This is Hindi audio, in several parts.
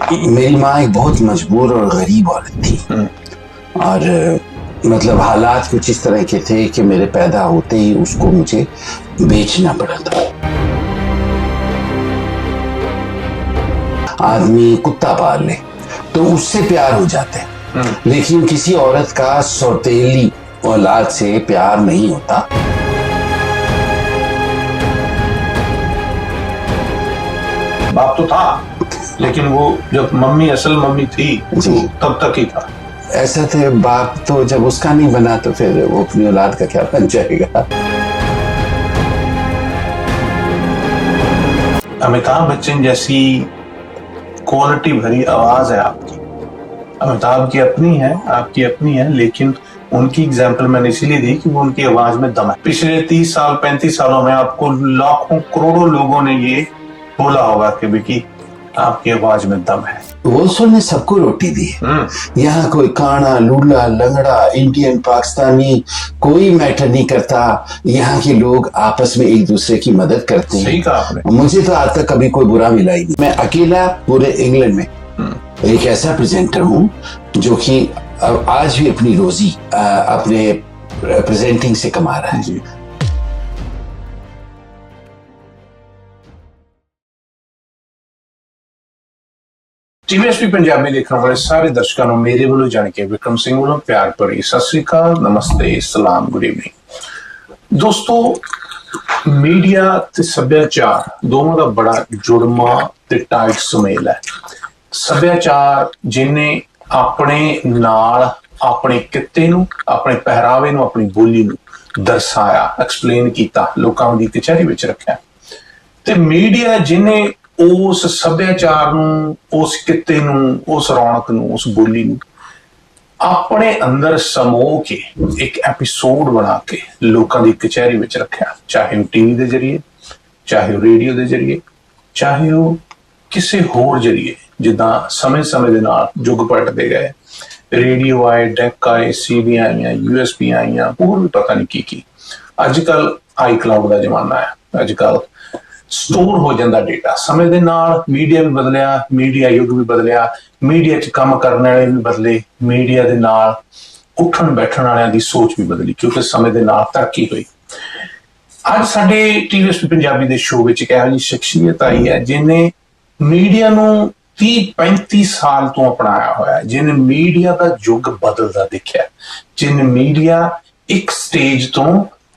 मेरी माँ एक बहुत मजबूर और गरीब औरत थी। और मतलब हालात कुछ इस तरह के थे कि मेरे पैदा होते ही उसको मुझे बेचना पड़ा था। आदमी कुत्ता पाल ले तो उससे प्यार हो जाता है, लेकिन किसी औरत का सौतेली औलाद से प्यार नहीं होता। बाप तो था, लेकिन वो जब मम्मी असल मम्मी थी तो तब तक ही था। ऐसा थे, बाप तो जब उसका नहीं बना तो फिर वो अपनी औलाद का क्या बन जाएगा। अमिताभ बच्चन जैसी क्वालिटी भरी आवाज है आपकी। अमिताभ की अपनी है, आपकी अपनी है, लेकिन उनकी एग्जाम्पल मैंने इसीलिए दी कि वो उनकी आवाज में दम है। पिछले 30 साल 35 सालों में आपको लाखों करोड़ों लोगों ने ये बोला होगा कि विकी आपकी आवाज में दम है। वॉल्सर ने सबको रोटी दी। यहाँ कोई काना लूला लंगड़ा इंडियन पाकिस्तानी कोई मैटर नहीं करता। यहाँ के लोग आपस में एक दूसरे की मदद करते हैं। सही कहा आपने। मुझे तो आज तक कभी कोई बुरा मिला ही नहीं। मैं अकेला पूरे इंग्लैंड में एक ऐसा प्रेजेंटर हूँ जो कि आज भी अपनी रोजी अपने प्रेजेंटिंग से कमा रहा है। टीवीएसपी पंजाबी देखने वाले सारे दर्शकों ਨੂੰ ਮੇਰੇ ਵੱਲੋਂ ਜਾਣ ਕੇ ਵਿਕਰਮ ਸਿੰਘ ਵੱਲੋਂ ਪਿਆਰ ਭਰੀ ਸਤਿ ਸ੍ਰੀ ਅਕਾਲ, ਨਮਸਤੇ, ਸਲਾਮ, ਗੁੱਡ ਈਵਨਿੰਗ। ਦੋਸਤੋ, ਮੀਡੀਆ ਤੇ ਸੱਭਿਆਚਾਰ ਦੋਵਾਂ ਦਾ ਬੜਾ ਜੁੜਵਾਂ ਤੇ ਟਾਈਟ ਸੁਮੇਲ ਹੈ। ਸੱਭਿਆਚਾਰ ਜਿਹਨੇ ਆਪਣੇ ਨਾਲ ਆਪਣੇ ਕਿੱਤੇ ਨੂੰ, ਆਪਣੇ ਪਹਿਰਾਵੇ ਨੂੰ, ਆਪਣੀ ਬੋਲੀ ਨੂੰ ਦਰਸਾਇਆ, ਐਕਸਪਲੇਨ ਕੀਤਾ, ਲੋਕਾਂ ਦੀ ਕਚਹਿਰੀ ਵਿੱਚ ਰੱਖਿਆ। ਤੇ ਮੀਡੀਆ ਜਿਹਨੇ उस सभ्याचार नूं, उस किते नूं, उस रौनक नूं, उस बोली नूं अपने अंदर समो के एक एपीसोड बना के लोकां दी कचहरी विच रखिया। चाहे वो टीवी दे जरिए, चाहे वो रेडियो दे जरिए, चाहे वो किसी होर जरिए, जिद्दां समय समय दे नाल जुग पलटदे गए। रेडियो आए, डेक आए, सीडी आईयां, यूएसबी आईयां, होर भी पता नहीं की। अजकल आई क्लाउड का जमाना है। अजकल स्टोर हो जाता डेटा। समय दे नाल मीडिया भी बदलिया, मीडिया युग भी बदलिया, मीडिया च काम करने वाले भी बदले, मीडिया दे नाल उठन बैठण वालियां दी सोच भी बदली, क्योंकि समय दे नाल तरक्की हुई। अज साडे टीवीएसपी पंजाबी दे शो विच एक इहो जी शख्सियत आई है जिन्ने मीडिया नूं 30-35 साल तो अपनाया होया, जिन्ने मीडिया का युग बदलदा देखिया, जिन्ने मीडिया एक स्टेज तो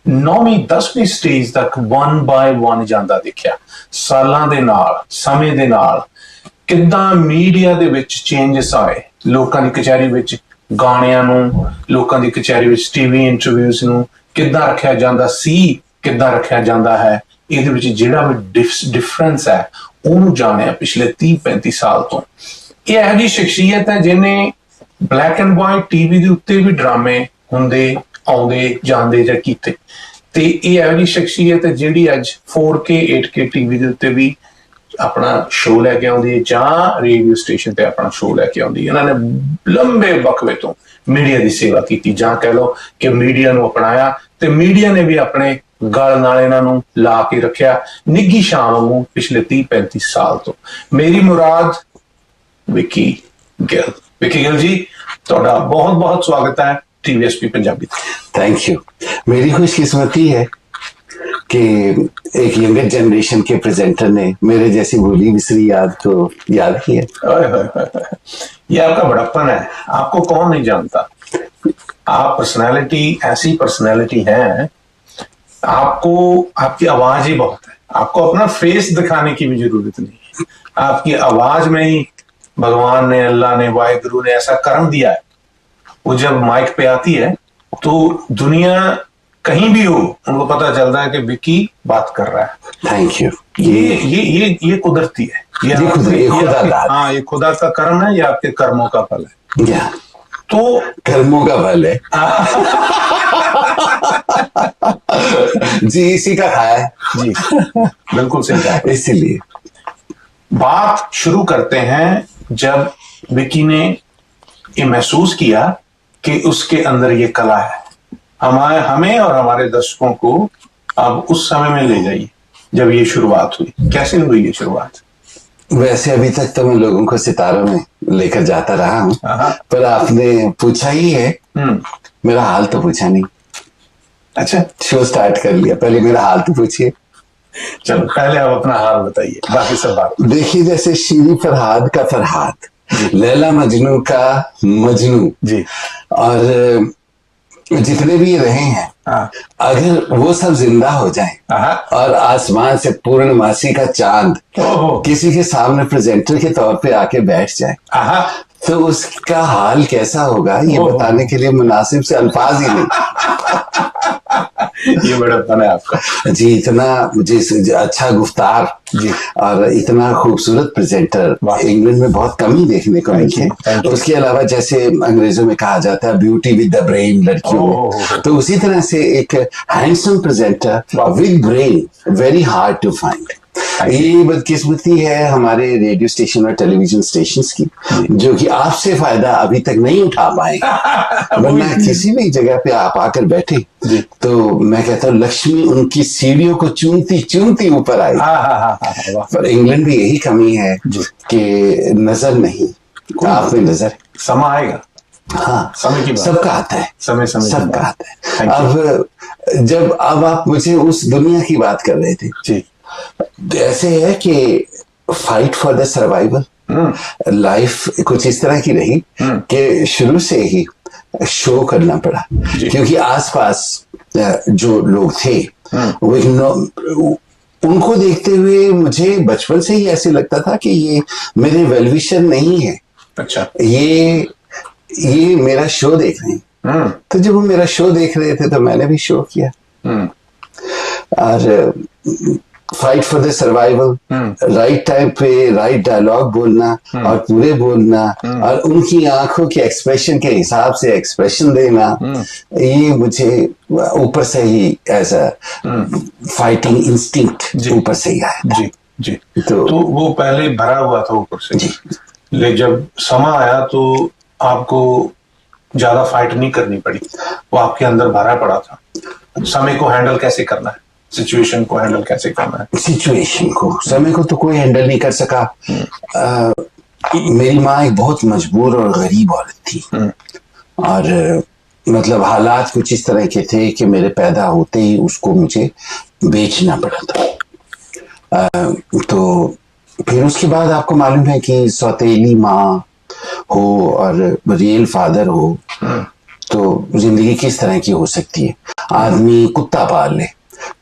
9वीं 10वीं स्टेज तक 1 बाय 1 जांदा देखिया। सालां दे नाल, समय दे नाल किद्दां मीडिया दे विच चेंजेस आए। लोकां दी कचहरी विच गाणियां नूं, लोकां दी कचहरी विच टीवी इंटरव्यूज नूं किद्दां रखिया जांदा सी, किद्दां रखिया जांदा है। इहदे विच जिहड़ा भी डिफरेंस है ਉਹਨੂੰ ਜਾਣਿਆ पिछले 30-35 साल तो। ਇਹ ਇਹੋ ਜਿਹੀ ਸ਼ਖਸੀਅਤ ਹੈ ਜਿਹਨੇ ब्लैक एंड वाइट टीवी ਦੇ ਉੱਤੇ ਵੀ ਡਰਾਮੇ ਹੁੰਦੇ ਆਉਂਦੇ ਜਾਂਦੇ ਜਾਂ ਕੀਤੇ, ਤੇ ਇਹ ਇਹੋ ਜਿਹੀ ਸ਼ਖਸੀਅਤ ਹੈ ਜਿਹੜੀ ਅੱਜ 4K 8K ਟੀਵੀ ਦੇ ਉੱਤੇ ਵੀ ਆਪਣਾ ਸ਼ੋਅ ਲੈ ਕੇ ਆਉਂਦੀ ਹੈ ਜਾਂ ਰੇਡੀਓ ਸਟੇਸ਼ਨ ਤੇ ਆਪਣਾ ਸ਼ੋਅ ਲੈ ਕੇ ਆਉਂਦੀ ਹੈ। ਇਹਨਾਂ ਨੇ ਲੰਬੇ ਵਕਫੇ ਤੋਂ ਮੀਡੀਆ ਦੀ ਸੇਵਾ ਕੀਤੀ, ਜਾਂ ਕਹਿ ਲਓ ਕਿ ਮੀਡੀਆ ਨੂੰ ਅਪਣਾਇਆ, ਤੇ ਮੀਡੀਆ ਨੇ ਵੀ ਆਪਣੇ ਗਲ ਨਾਲ ਇਹਨਾਂ ਨੂੰ ਲਾ ਕੇ ਰੱਖਿਆ ਨਿੱਘੀ ਸ਼ਾਮ ਵਾਂਗੂ ਪਿਛਲੇ 30-35 ਸਾਲ ਤੋਂ। ਮੇਰੀ ਮੁਰਾਦ विकी गिल। विकी गिल जी, ਤੁਹਾਡਾ बहुत बहुत स्वागत है टीवीएसपी पंजाबी। Thank you. मेरी खुशकिस्मती है कि एक यंगर जनरेशन के प्रेजेंटर ने मेरे जैसी भूली बिसरी याद को याद किया। ये आपका बड़प्पन है, आपको कौन नहीं जानता। आप पर्सनालिटी, ऐसी पर्सनालिटी है, आपको आपकी आवाज ही बहुत है। आपको अपना फेस दिखाने की भी जरूरत नहीं है। आपकी आवाज में ही भगवान ने, अल्लाह ने, वाहिगुरु ने ऐसा कर्म दिया है। वो जब माइक पे आती है तो दुनिया कहीं भी हो उनको पता चलता है कि विकी बात कर रहा है। Thank you. ये कुदरती है। ये खुदा का कर्म है, ये आपके कर्मों का फल है। तो कर्मों का फल है। जी, इसी का खाया है जी, बिल्कुल सही कहा। इसीलिए बात शुरू करते हैं जब विकी ने ये महसूस किया कि उसके अंदर ये कला है। हमें और हमारे दर्शकों को अब उस समय में ले जाइए जब ये शुरुआत हुई। कैसे हुई ये शुरुआत? वैसे अभी तक तो मैं लोगों को सितारों में लेकर जाता रहा हूँ, हाँ। पर आपने पूछा ही है, मेरा हाल तो पूछा नहीं। अच्छा, शो स्टार्ट कर लिया, पहले मेरा हाल तो पूछिए। चलो पहले आप अपना हाल बताइए, बाकी सब बात। देखिए, जैसे शीरी फरहाद का फरहाद, लैला मजनू का मजनू जी। और जितने भी रहे हैं, हाँ। अगर वो सब जिंदा हो जाएं और आसमान से पूर्णमासी का चांद किसी के सामने प्रेजेंटर के तौर पे आके बैठ जाए, तो उसका हाल कैसा होगा, ये बताने के लिए मुनासिब से अल्फाज ही नहीं। ये बड़प्पन है आपका जी। इतना मुझे अच्छा गुफ्तार जी और इतना खूबसूरत प्रेजेंटर इंग्लैंड में बहुत कम ही देखने को मिलते हैं। उसके अलावा जैसे अंग्रेजों में कहा जाता है ब्यूटी विद द ब्रेन लड़कियों में, तो उसी तरह से एक handsome presenter with brain very hard to find. ये बदकिस्मती है हमारे रेडियो स्टेशन और टेलीविजन स्टेशन की, जो कि आपसे फायदा अभी तक नहीं उठा पाए। वरना किसी भी जगह पे आप आकर बैठे तो मैं कहता हूँ लक्ष्मी उनकी सीढ़ियों को चूमती चूमती ऊपर आई। पर इंग्लैंड में यही कमी है कि नजर नहीं, आप में नजर है। समा आएगा। हाँ, समय की बात सबका आता है, समय सबका आता है। अब आप मुझे उस दुनिया की बात कर रहे थे जी। ऐसे है कि fight for the survival life कुछ इस तरह की रही कि शुरू से ही शो करना पड़ा, क्योंकि आसपास जो लोग थे वो उनको देखते हुए मुझे बचपन से ही ऐसे लगता था कि ये मेरे वेलविशर नहीं है। अच्छा। ये मेरा शो देख रहे हैं। तो जब वो मेरा शो देख रहे थे तो मैंने भी शो किया। और fight for the survival, right time पे राइट डायलॉग बोलना और पूरे बोलना और उनकी आंखों के एक्सप्रेशन के हिसाब से एक्सप्रेशन देना, ये मुझे ऊपर से ही एज अ फाइटिंग इंस्टिंक्ट ऊपर से ही आया था। जी। तो वो पहले भरा हुआ था ऊपर से जी। लेकिन जब समा आया तो आपको ज्यादा फाइट नहीं करनी पड़ी, वो आपके अंदर भरा पड़ा था। समय को हैंडल कैसे करना है, सिचुएशन को हैंडल कैसे करना है। सिचुएशन को, समय को तो कोई हैंडल नहीं कर सका। मेरी माँ एक बहुत मजबूर और गरीब औरत थी और मतलब हालात कुछ इस तरह के थे कि मेरे पैदा होते ही उसको मुझे बेचना पड़ा था। तो फिर उसके बाद आपको मालूम है कि सौतेली माँ हो और रियल फादर हो तो जिंदगी किस तरह की हो सकती है। आदमी कुत्ता पाल ले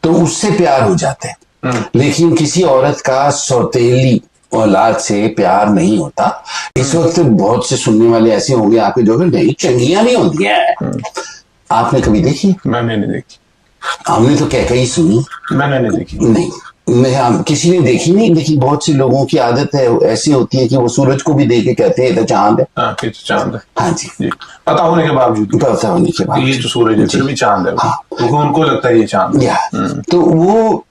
तो उससे प्यार हो जाते हैं, लेकिन किसी औरत का सौतेली औलाद से प्यार नहीं होता। इस वक्त बहुत से सुनने वाले ऐसे होंगे आपके जो नहीं चंगियां नहीं होती हैं। आपने कभी देखी? मैंने नहीं देखी। हमने तो क्या कही सुनी, मैंने नहीं देखी। नहीं किसी ने देखी नहीं, लेकिन बहुत से लोगों की आदत है ऐसी होती है कि वो सूरज को भी देख के कहते हैं तो चांद है। हाँ, ये तो चांद है। हाँ जी। पता होने के बावजूद ये तो सूरज है, फिर भी चांद है। हाँ। तो उनको लगता है ये चांद है। तो वो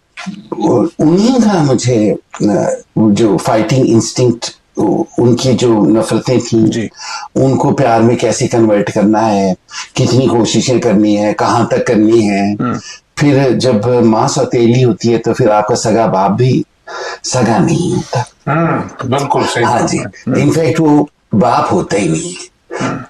उन्हीं का मुझे जो फाइटिंग इंस्टिंक्ट, उनकी जो नफरतें थी उनको प्यार में कैसे कन्वर्ट करना है, कितनी कोशिशें करनी है, कहाँ तक करनी है। फिर जब माँ सौतेली होती है तो फिर आपका सगा बाप भी सगा नहीं होता। बिल्कुल सही। हाँ जी। इनफैक्ट वो बाप होता ही नहीं।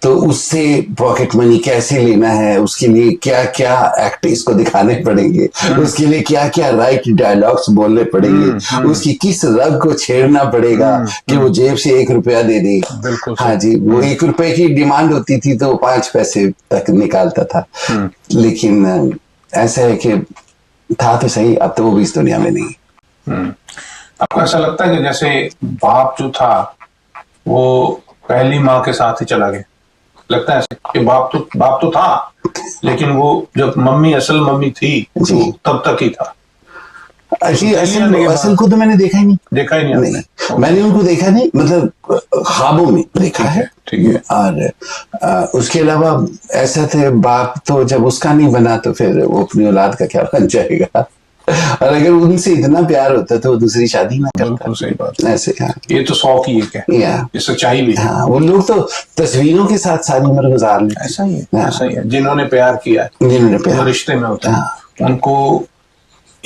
तो उससे पॉकेट मनी कैसे लेना है, उसके लिए क्या क्या एक्ट इसको दिखाने पड़ेंगे, उसके लिए क्या क्या राइट डायलॉग्स बोलने पड़ेंगे, उसकी किस रग को छेड़ना पड़ेगा कि वो जेब से 1 रुपया दे दे। हाँ जी। वो 1 रुपए की डिमांड होती थी तो 5 पैसे तक निकालता था। लेकिन ऐसा है कि था तो सही, अब तो वो भी इस दुनिया में नहीं। आपको ऐसा लगता है कि जैसे बाप जो था वो पहली माँ के साथ ही चला गया? लगता है ऐसे कि बाप तो था, लेकिन वो जब मम्मी असल मम्मी थी तो तब तक ही था। असल को तो मैंने देखा ही नहीं। मैंने उनको देखा नहीं, मतलब ख्वाबों में देखा है। ठीक है। और उसके अलावा ऐसा थे, बाप तो जब उसका नहीं बना तो फिर वो अपनी औलाद का क्या बन जाएगा। और अगर उनसे इतना प्यार होता तो वो दूसरी शादी ना करता। सही बात। ऐसे हाँ। ये तो 100 की एक है, ये सच्चाई भी है। हाँ, वो लोग तो तस्वीरों के साथ सारी उम्र गुजार लेते। ऐसा ही है। जिन्होंने प्यार किया, जिन्होंने प्यार रिश्ते में होता है उनको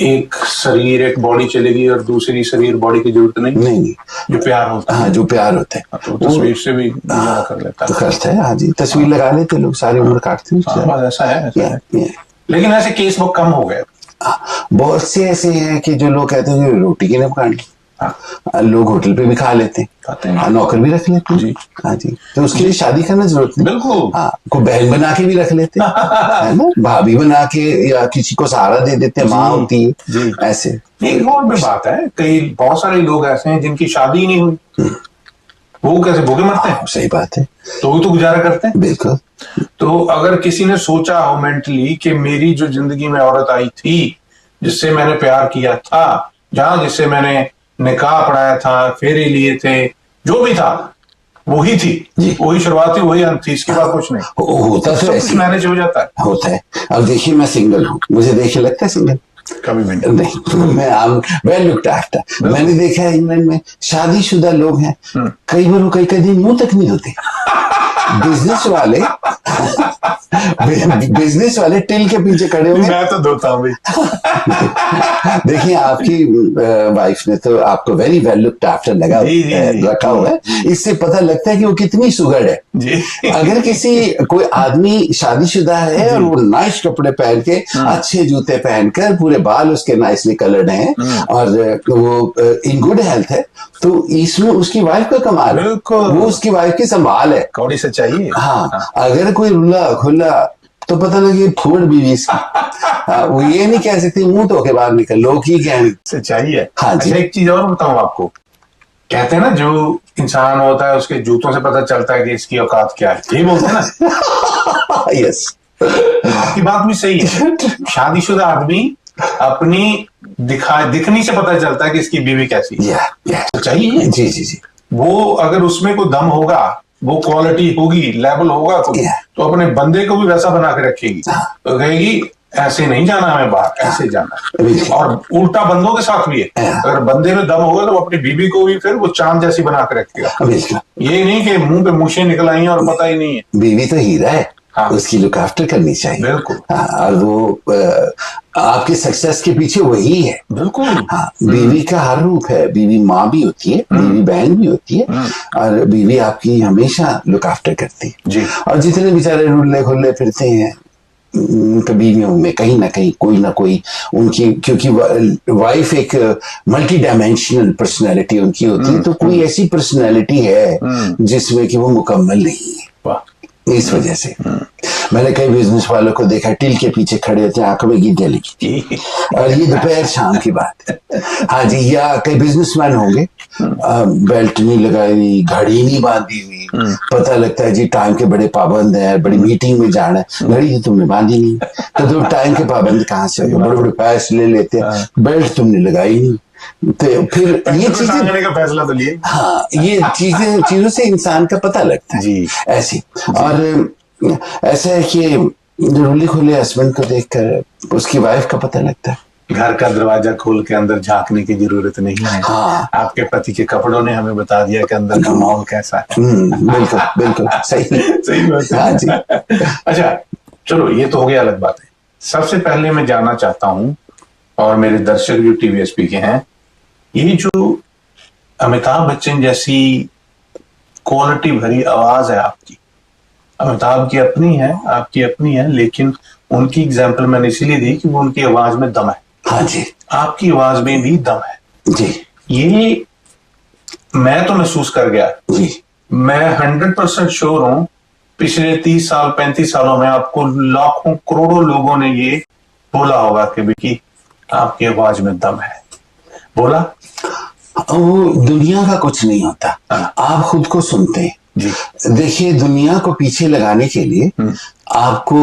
एक शरीर, एक बॉडी चलेगी और दूसरी शरीर बॉडी की जरूरत नहीं। नहीं, जो प्यार होता है, हाँ, जो प्यार होता है तो तस्वीर से भी गुजारा कर लेता तो है। करता है। हाँ जी, तस्वीर लगा लेते लोग, सारी उम्र काटते हैं हाँ, बस ऐसा है, ऐसा है। ये। लेकिन ऐसे केस बहुत कम हो गए। बहुत से ऐसे हैं कि जो लोग कहते हैं कि रोटी की नहीं पकानी, हाँ, लोग होटल पे भी खा लेते हैं, खाते हैं। हाँ, नौकर भी रख लेते हैं जी। हाँ जी, तो उसके लिए शादी करना जरूरत नहीं। बिल्कुल। हाँ, को बहन बना के भी रख लेते हैं है ना, भाभी बना के, या किसी को सहारा दे देते हैं, माँ होती है जी। ऐसे। एक और भी बात है, बहुत सारे लोग ऐसे हैं जिनकी शादी ही नहीं हुई, वो कैसे भूखे मरते हैं? सही बात है, तो वो तो गुजारा करते हैं। बिल्कुल। तो अगर किसी ने सोचा हो मेंटली कि मेरी जो जिंदगी में औरत आई थी, जिससे मैंने प्यार किया था, जहां जिससे मैंने निकाह पढ़ाया था, फेरे लिए थे, जो भी था वही थी, वही शुरुआत थी, वही अंत थी, इसके बाद कुछ नहीं। होता तो ऐसे मैनेज हो जाता है, होता है। अब देखिए, मैं सिंगल हूँ, मुझे देखे लगता है सिंगल? कभी भी नहीं, मैं वेल लुक्ड आफ्टर। मैंने देखा है इंग्लैंड में शादीशुदा लोग हैं, कई बार वो कई दिन मुंह तक नहीं होते। बिजनेस वाले टिल के पीछे खड़े होंगे। मैं तो धोता हूँ भाई। देखिए, आपकी वाइफ ने तो आपको वेरी वेल लुक्ड आफ्टर लगा रखा हुआ है, इससे पता लगता है कि वो कितनी सुगड़ है जी। अगर किसी कोई आदमी शादीशुदा है और वो नाइस कपड़े पहन के, अच्छे जूते पहनकर, पूरे बाल उसके नाइसली कलर्ड हैं और वो इन गुड हेल्थ है, तो इसमें उसकी वाइफ का कमाल है, वो उसकी वाइफ की संभाल है, कौड़ी सच्चाई है। हाँ, अगर कोई रुला खुला तो पता लगे फूड बीवी इसकी। वो ये नहीं कह सकती मुंह धो के बाहर निकल, लोग ही कहेंगे। सच्चाई है। हाँ जी। अच्छा, एक चीज और बताऊं आपको, कहते हैं ना, जो इंसान होता है उसके जूतों से पता चलता है कि इसकी औकात क्या है, ये बोलते हैं ना। यस, आपकी बात भी सही है। शादीशुदा आदमी अपनी दिखनी से पता चलता है कि इसकी बीवी कैसी है। सच्चाई है। जी जी जी। वो अगर उसमें कोई दम होगा, वो क्वालिटी होगी, लेवल होगा कोई, तो अपने बंदे को भी वैसा बना के रखेगी। तो कहेगी ऐसे नहीं जाना हमें बाहर, ऐसे जाना है। और उल्टा बंदों के साथ भी है, अगर बंदे में दम होगा तो वो अपनी बीवी को भी फिर वो चांद जैसी बना के रखेगा। ये नहीं कि मुंह पे मूछें निकल आई हैं और पता ही नहीं है। बीवी तो हीरा है, हाँ, उसकी लुक आफ्टर करनी चाहिए। बिल्कुल। हाँ, और वो आपके सक्सेस के पीछे वही है। बिल्कुल। हाँ, बीवी का हर रूप है, बीवी माँ भी होती है, बीवी बहन भी होती है, और बीवी आपकी हमेशा लुक आफ्टर करती है जी। और जितने बेचारे रुल्ले खुल्ले फिरते हैं, बीवियों में कहीं ना कहीं कोई ना कोई उनकी, क्योंकि वाइफ एक मल्टी डायमेंशनल पर्सनैलिटी उनकी होती है, तो कोई ऐसी पर्सनैलिटी है जिसमें कि वो मुकम्मल नहीं है। इस वजह से मैंने कई बिजनेस वालों को देखा, टिल के पीछे खड़े होते हैं, आंखों में गिद्दे लगी, और ये दोपहर शाम की बात है। हाँ जी, या कई बिजनेसमैन होंगे, बेल्ट नहीं लगाई, घड़ी नहीं बांधी हुई, पता लगता है जी टाइम के बड़े पाबंद हैं, बड़ी मीटिंग में जाना है, घड़ी तो तुमने बांधी नहीं, तो तुम टाइम के पाबंद कहाँ से हो? बड़े बड़े पैसे ले लेते हैं, बेल्ट तुमने लगाई नहीं, तो फिर ये चीजें का फैसला तो लिए। हाँ, ये चीजों से इंसान का पता लगता है जी। ऐसी। और ऐसा है कि रुली खुले हस्बैंड को देखकर उसकी वाइफ का पता लगता है। घर का दरवाजा खोल के अंदर झांकने की जरूरत नहीं है। हाँ, आपके पति के कपड़ों ने हमें बता दिया कि अंदर का माहौल कैसा है। बिल्कुल बिल्कुल सही सही बात है। हाँ जी। अच्छा, चलो ये तो हो गया अलग बात है। सबसे पहले मैं जानना चाहता हूँ, और मेरे दर्शक जो टीवीएसपी के हैं, ये जो अमिताभ बच्चन जैसी क्वालिटी भरी आवाज है आपकी, अमिताभ की अपनी है, आपकी अपनी है, लेकिन उनकी एग्जाम्पल मैंने इसीलिए दी कि वो उनकी आवाज में दम है। हाँ जी। आपकी आवाज में भी दम है जी। ये मैं तो महसूस कर गया जी। मैं 100% श्योर हूं, पिछले 30 साल 35 सालों में आपको लाखों करोड़ों लोगों ने ये बोला होगा कि विकी आपकी आवाज में दम है। बोला? वो दुनिया का कुछ नहीं होता, आप खुद को सुनते हैं। जी। देखिए, दुनिया को पीछे लगाने के लिए आपको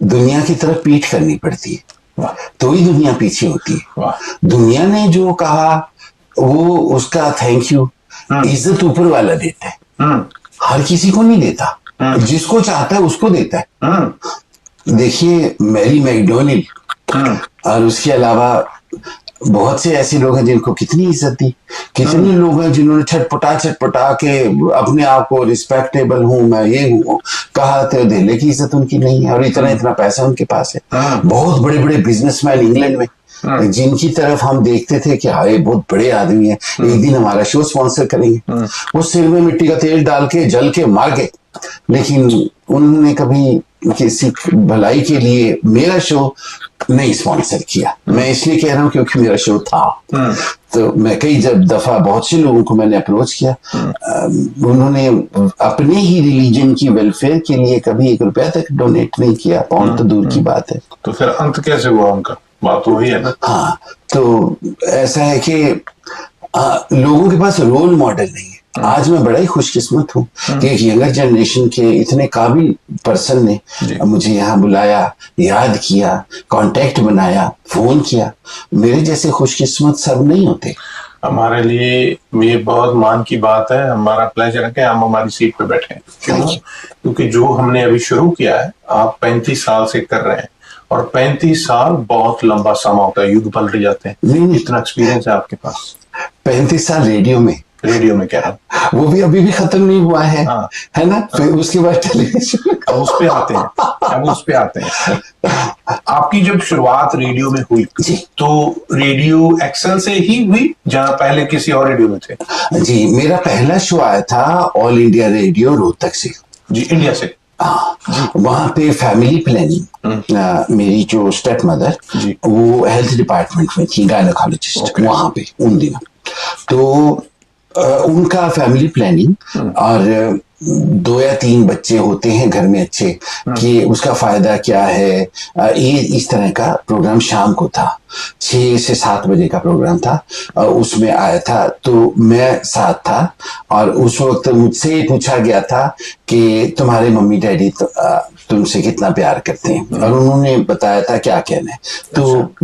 दुनिया की तरफ पीठ करनी पड़ती है, तो ही दुनिया पीछे होती है। दुनिया ने जो कहा वो उसका थैंक यू, इज्जत ऊपर वाला देता है, हर किसी को नहीं देता, जिसको चाहता है उसको देता है। देखिए, मैरी मैकडोनल्ड और उसके अलावा बहुत से ऐसे लोग हैं जिनको कितनी इज्जत दी, कितने लोग हैं जिन्होंने छटपटा के अपने आप को रिस्पेक्टेबल हूं मैं, ये हूं कहा, तो देने की इज्जत उनकी नहीं है, और इतना पैसा उनके पास है। बहुत बड़े बड़े बिजनेसमैन इंग्लैंड में जिनकी तरफ हम देखते थे कि हाँ ये बहुत बड़े आदमी है, एक दिन हमारा शो स्पॉन्सर करेंगे, वो सिर में मिट्टी का तेल डाल के जल के मार गए, लेकिन उन्होंने कभी किसी भलाई के लिए मेरा शो नहीं स्पॉन्सर किया। मैं इसलिए कह रहा हूँ क्योंकि मेरा शो था। तो मैं कई दफा बहुत से लोगों को मैंने अप्रोच किया, उन्होंने अपने ही रिलीजन की वेलफेयर के लिए कभी 1 रुपया तक डोनेट नहीं किया, पाउंड तो दूर की बात है। तो फिर अंत कैसे हुआ उनका? बात तो वही है ना। हाँ, तो ऐसा है कि लोगों के पास रोल मॉडल नहीं है। आज मैं बड़ा ही खुशकिस्मत हूँ कि एक यंगर जनरेशन के इतने काबिल पर्सन ने मुझे यहाँ बुलाया, याद किया, कांटेक्ट बनाया, फोन किया। मेरे जैसे खुशकिस्मत सब नहीं होते। हमारे लिए ये बहुत मान की बात है, हमारा प्लेजर है कि हम हमारी सीट पे बैठे हैं। क्यों? क्योंकि जो हमने अभी शुरू किया है, आप 35 साल से कर रहे हैं, और 35 साल बहुत लंबा समय होता है, युग पलट जाते हैं। इतना एक्सपीरियंस है आपके पास। 35 साल रेडियो में कह रहा हूँ, वो भी अभी भी खत्म नहीं हुआ है। हाँ। है ना। फिर उसके बाद टेलीविजन, अब उस पे आते हैं। आपकी जब शुरुआत रेडियो में हुई तो रेडियो एक्सेल से ही हुई, जहां पहले किसी और रेडियो में थे? जी, मेरा पहला शो आया था ऑल इंडिया रेडियो रोहतक से। जी, इंडिया से। वहां पे फैमिली प्लानिंग, मेरी जो स्टेप मदर वो हेल्थ डिपार्टमेंट में थी, गायनोकोलॉजिस्ट वहां पे उन दिनों। तो उनका फैमिली प्लानिंग और 2 या 3 बच्चे होते हैं घर में अच्छे, कि उसका फायदा क्या है, ये इस तरह का प्रोग्राम शाम को था, 6 से 7 बजे का प्रोग्राम था। उसमें आया था तो मैं साथ था, और उस वक्त मुझसे पूछा गया था कि तुम्हारे मम्मी डैडी तुमसे कितना प्यार करते हैं, और उन्होंने बताया था क्या कहना है, तो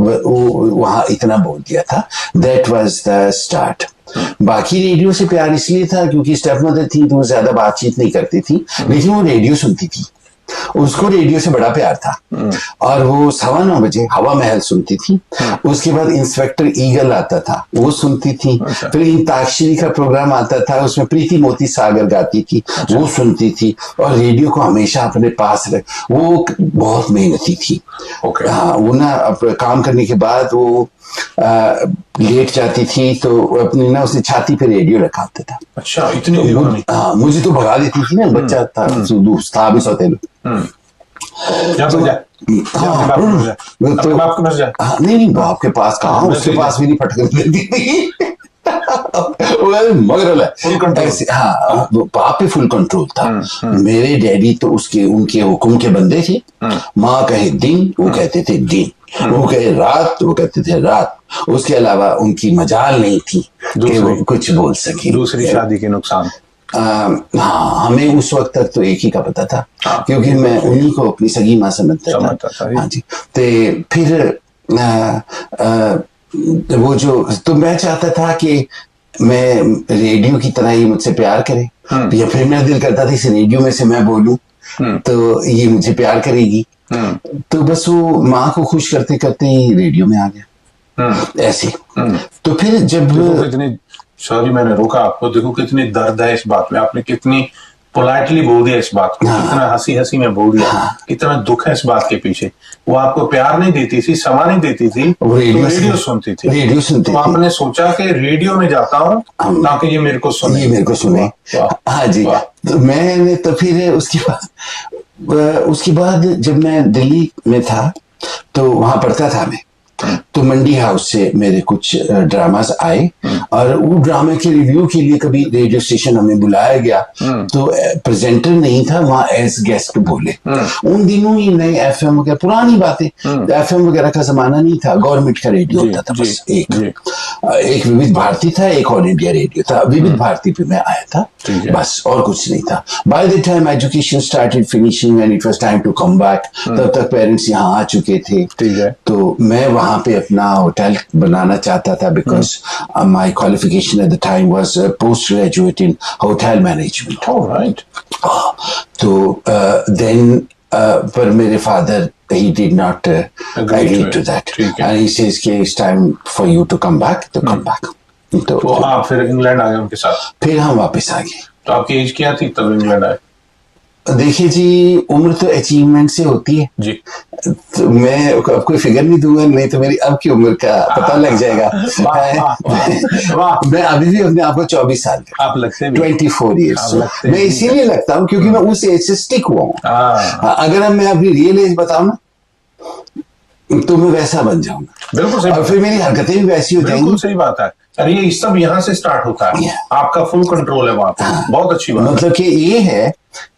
वहां इतना बोल दिया था। That was the start. बाकी रेडियो से प्यार इसलिए था क्योंकि स्टेप मदर थी तो वो ज्यादा बातचीत नहीं करती थी, लेकिन वो रेडियो सुनती थी, उसको रेडियो से बड़ा प्यार था। और वो 9:15 बजे हवा महल सुनती थी। उसके बाद इंस्पेक्टर ईगल आता था, वो सुनती थी। फिर इंताक्षरी का प्रोग्राम आता था, उसमें प्रीति मोती सागर गाती थी, वो सुनती थी। और रेडियो को हमेशा अपने पास रख, वो बहुत मेहनती थी। हाँ, वो ना काम करने के बाद वो लेट जाती थी तो अपनी ना उसने छाती पे रेडियो रखा होता था। अच्छा, इतनी हाँ, मुझे तो भगा देती थी ना, बच्चा था भी सौतेलू। नहीं, बाप के पास कहाँ, उसके पास भी नहीं फटक देती थी। मगर ऐसे, हाँ, बाप पे फुल कंट्रोल था। मेरे डैडी तो उनके हुक्म के बंदे थे। माँ कहे दिन, वो कहते थे दिन, वो कहे रात, वो कहते थे रात। उसके अलावा उनकी मजाल नहीं थी कि वो कुछ बोल सके। दूसरी शादी के नुकसान? हाँ, हमें उस वक्त तक तो एक ही का पता था, क्योंकि मैं उन्हीं को अपनी सगी माँ समझता था। हाँ जी। तो फिर वो जो मैं चाहता था कि मैं रेडियो की तरह ही मुझसे प्यार करे, या फिर मेरा दिल करता था इस रेडियो में से मैं बोलूं तो ये मुझे प्यार करेगी। तो बस वो माँ को खुश करते करते ही रेडियो में आ गया ऐसे। तो फिर जब कितनी, सॉरी मैंने रोका आपको, देखो कितनी दर्द है इस बात में, आपने कितनी पोलाइटली बोल दिया इस बात को, कितना हंसी में बोल दिया, कितना दुख है इस बात के पीछे। वो आपको प्यार नहीं देती थी, समा नहीं देती थी, रेडियो सुनती थी। रेडियो सुनती तो आपने सोचा कि रेडियो में जाता हूँ ताकि ये मेरे को सुने, हाँ जी। तो मैंने तो फिर उसके बाद जब मैं दिल्ली में था तो वहां पढ़ता था मैं, तो मंडी हाउस से मेरे कुछ ड्रामास आए, और वो ड्रामे के रिव्यू के लिए कभी रेडियो स्टेशन हमें बुलाया गया, तो प्रेजेंटर नहीं था वहां, एज गेस्ट बोले। उन दिनों ही नए एफएम वगैरह, पुरानी बातें, एफएम वगैरह का जमाना नहीं था, गवर्नमेंट का रेडियो होता था बस। एक विविध भारती था, एक ऑल इंडिया रेडियो था। विविध भारती पे मैं आया था बस, और कुछ नहीं था। By the time education started finishing and it was time to come back, तब तक पेरेंट्स यहाँ आ चुके थे। तो मैं वहां पे अपना होटल बनाना चाहता था, because my qualification at the time was post graduate in hotel management. Right. तो देन पर मेरे father he did not agree to that. ठीक है। And he says कि it's time for you to come back, तो come back. तो आप फिर इंग्लैंड आ गए उनके साथ? फिर हम वापस आ गए। तो आपकी एज क्या थी तब इंग्लैंड आए? देखिए जी, उम्र तो अचीवमेंट से होती है जी। तो मैं अब कोई फिगर नहीं दूंगा, नहीं तो मेरी अब की उम्र का पता लग जाएगा। मैं अभी भी अपने आप को 24 साल का आप लगते हैं 24 ईयर्स मैं इसीलिए लगता हूँ क्योंकि मैं उस एज से स्टिक हुआ हूँ। अगर अब मैं अपनी रियल एज बताऊँ ना तो मैं वैसा बन जाऊंगा। बिल्कुल सही। और फिर मेरी हरकतें भी वैसी हो जाएंगी। बिल्कुल सही बात है। अरे ये सब यहाँ से स्टार्ट होता है। आपका फुल कंट्रोल है वहां पे। बहुत अच्छी बात। मतलब कि ये है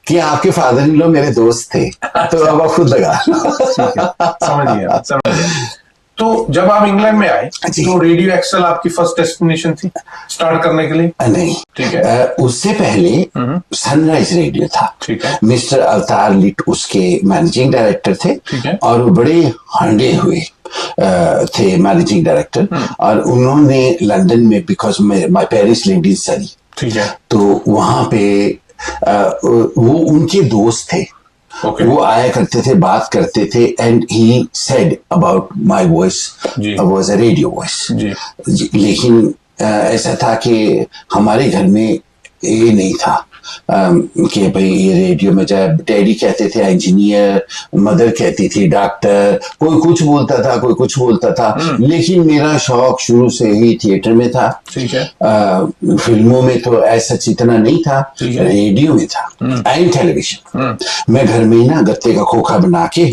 कि आपके फादर इन लॉ मेरे दोस्त थे तो अब आप खुद लगा। समझ गया। तो जब आप इंग्लैंड में आए तो रेडियो एक्सेल आपकी फर्स्ट डेस्टिनेशन थी स्टार्ट करने के लिए? नहीं, ठीक है। उससे पहले सनराइज रेडियो था। ठीक है। मिस्टर अवतार लिट उसके मैनेजिंग डायरेक्टर थे। ठीक है। और वो बड़े हंडे हुए थे मैनेजिंग डायरेक्टर। और उन्होंने लंदन में because my parents lived in सरी। ठीक है। तो वहां पे वो उनके दोस्त थे। Okay. वो आया करते थे, बात करते थे and he said about my voice was a radio voice. लेकिन ऐसा था कि हमारे घर में ये नहीं था कि भाई ये रेडियो में जाए। डैडी कहते थे इंजीनियर, मदर कहती थी डॉक्टर, कोई कुछ बोलता था कोई कुछ बोलता था। लेकिन मेरा शौक शुरू से ही थिएटर में था। ठीक है। फिल्मों में तो ऐसा इतना नहीं था, रेडियो में था एंड टेलीविजन। मैं घर में ही ना गत्ते का खोखा बना के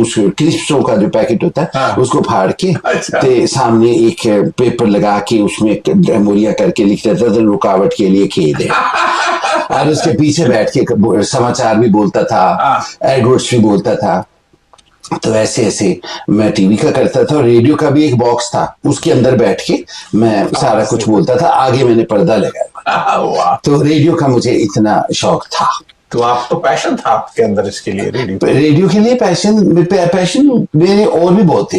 उस क्रिस्प्सों का जो पैकेट होता है उसको फाड़ के ते सामने एक पेपर लगा के उसमें मोरिया करके लिख देता था रुकावट के लिए खेद है। और उसके पीछे बैठ के समाचार भी बोलता था, एडवर्ड्स भी बोलता था। तो ऐसे ऐसे मैं टीवी का करता था और रेडियो का भी एक बॉक्स था, उसके अंदर बैठ के मैं सारा कुछ बोलता था। आगे मैंने पर्दा लगाया। तो रेडियो का मुझे इतना शौक था। तो आप तो पैशन था आपके अंदर इसके लिए, रेडियो के लिए पैशन मेरे और भी बहुत थे।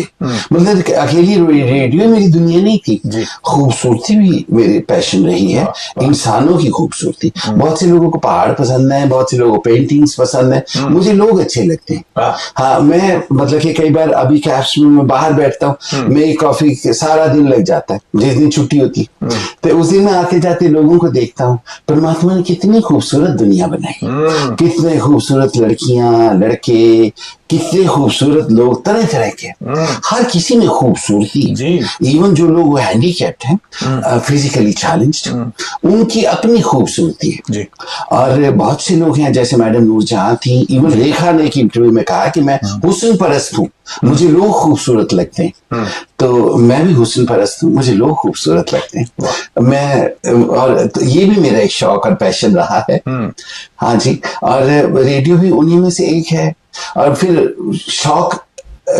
मतलब अकेली रेडियो मेरी दुनिया नहीं थी, खूबसूरती भी मेरी पैशन रही है। इंसानों की खूबसूरती। बहुत से लोगों को पहाड़ पसंद है, बहुत से लोगों को पेंटिंग्स पसंद है, मुझे लोग अच्छे लगते हैं। हाँ, मैं मतलब कि कई बार अभी कैफ्स में मैं बाहर बैठता हूँ, मेरी कॉफी सारा दिन लग जाता है जिस दिन छुट्टी होती। तो उस दिन मैं आते जाते लोगों को देखता हूँ, परमात्मा ने कितनी खूबसूरत दुनिया बनाई, कितने खूबसूरत लड़कियां लड़के, कितने खूबसूरत लोग, तरह तरह के, हर किसी में खूबसूरती। इवन जो लोग हैंडीकैप्ड हैं, फिजिकली चैलेंज्ड, उनकी अपनी खूबसूरती है। और बहुत से लोग हैं जैसे मैडम नूरजहां थी, इवन रेखा ने एक इंटरव्यू में कहा कि मैं हुस्न परस्त हूँ, मुझे लोग खूबसूरत लगते हैं। तो मैं भी हुस्न परस्त हूँ, मुझे लोग खूबसूरत लगते हैं। मैं और तो ये भी मेरा एक शौक और पैशन रहा है। हाँ जी। और रेडियो भी उन्हीं में से एक है। और फिर शौक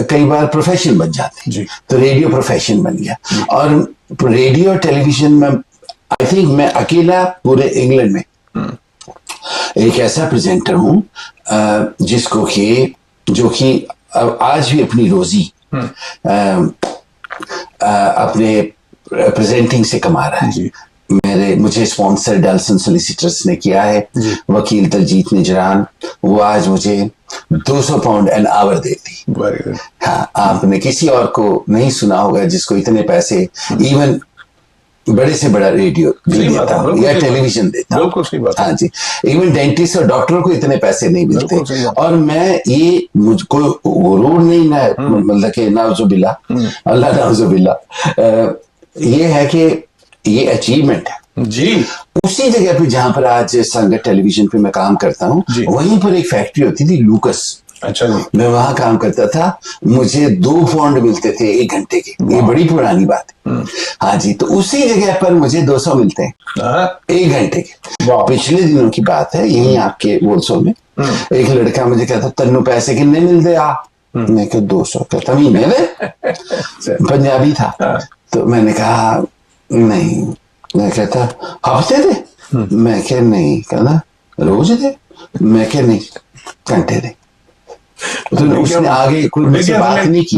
कई बार प्रोफेशन बन जाते हैं, तो रेडियो प्रोफेशन बन गया। और रेडियो और टेलीविजन में आई थिंक मैं अकेला पूरे इंग्लैंड में एक ऐसा प्रेजेंटर हूं जिसको कि जो कि आज भी अपनी रोजी अपने प्रेजेंटिंग से कमा रहा है। मुझे स्पॉन्सर डेल्सन सॉलिसिटर्स ने किया है, वकील दलजीत निजरान, वो आज मुझे 200 पाउंड एन आवर देती। हाँ, आपने किसी और को नहीं सुना होगा जिसको इतने पैसे इवन बड़े से बड़ा रेडियो देता हूँ या टेलीविजन देता हूँ। हाँ जी, इवन डेंटिस्ट और डॉक्टर को इतने पैसे नहीं मिलते। और मैं ये मुझको गुरूर नहीं ना, मतलब कि नाउजुबिल्ला, अल्लाह नाउजुबिल्ला, ये है कि ये अचीवमेंट है जी। उसी जगह पे जहां पर आज संगत टेलीविजन पे मैं काम करता हूँ, वहीं पर एक फैक्ट्री होती थी लूकस। अच्छा जी। मैं वहां काम करता था, मुझे 2 पाउंड मिलते थे 1 घंटे के। ये बड़ी पुरानी बात है। हाँ जी। तो उसी जगह पर मुझे 200 मिलते हैं 1 घंटे के। पिछले दिनों की बात है, यही आपके वोल्सो में एक लड़का मुझे कहता तन्नू पैसे कितने मिलते आ? मैं कहा 200। कहता महीने में? पंजाबी था। तो मैंने कहा नहीं। मैं कहता हफ्ते दे? मैं कह नहीं। कहना रोज दे? मैं कह नहीं, घंटे दे। तो उसने आगे कोई मुझसे बात नहीं की,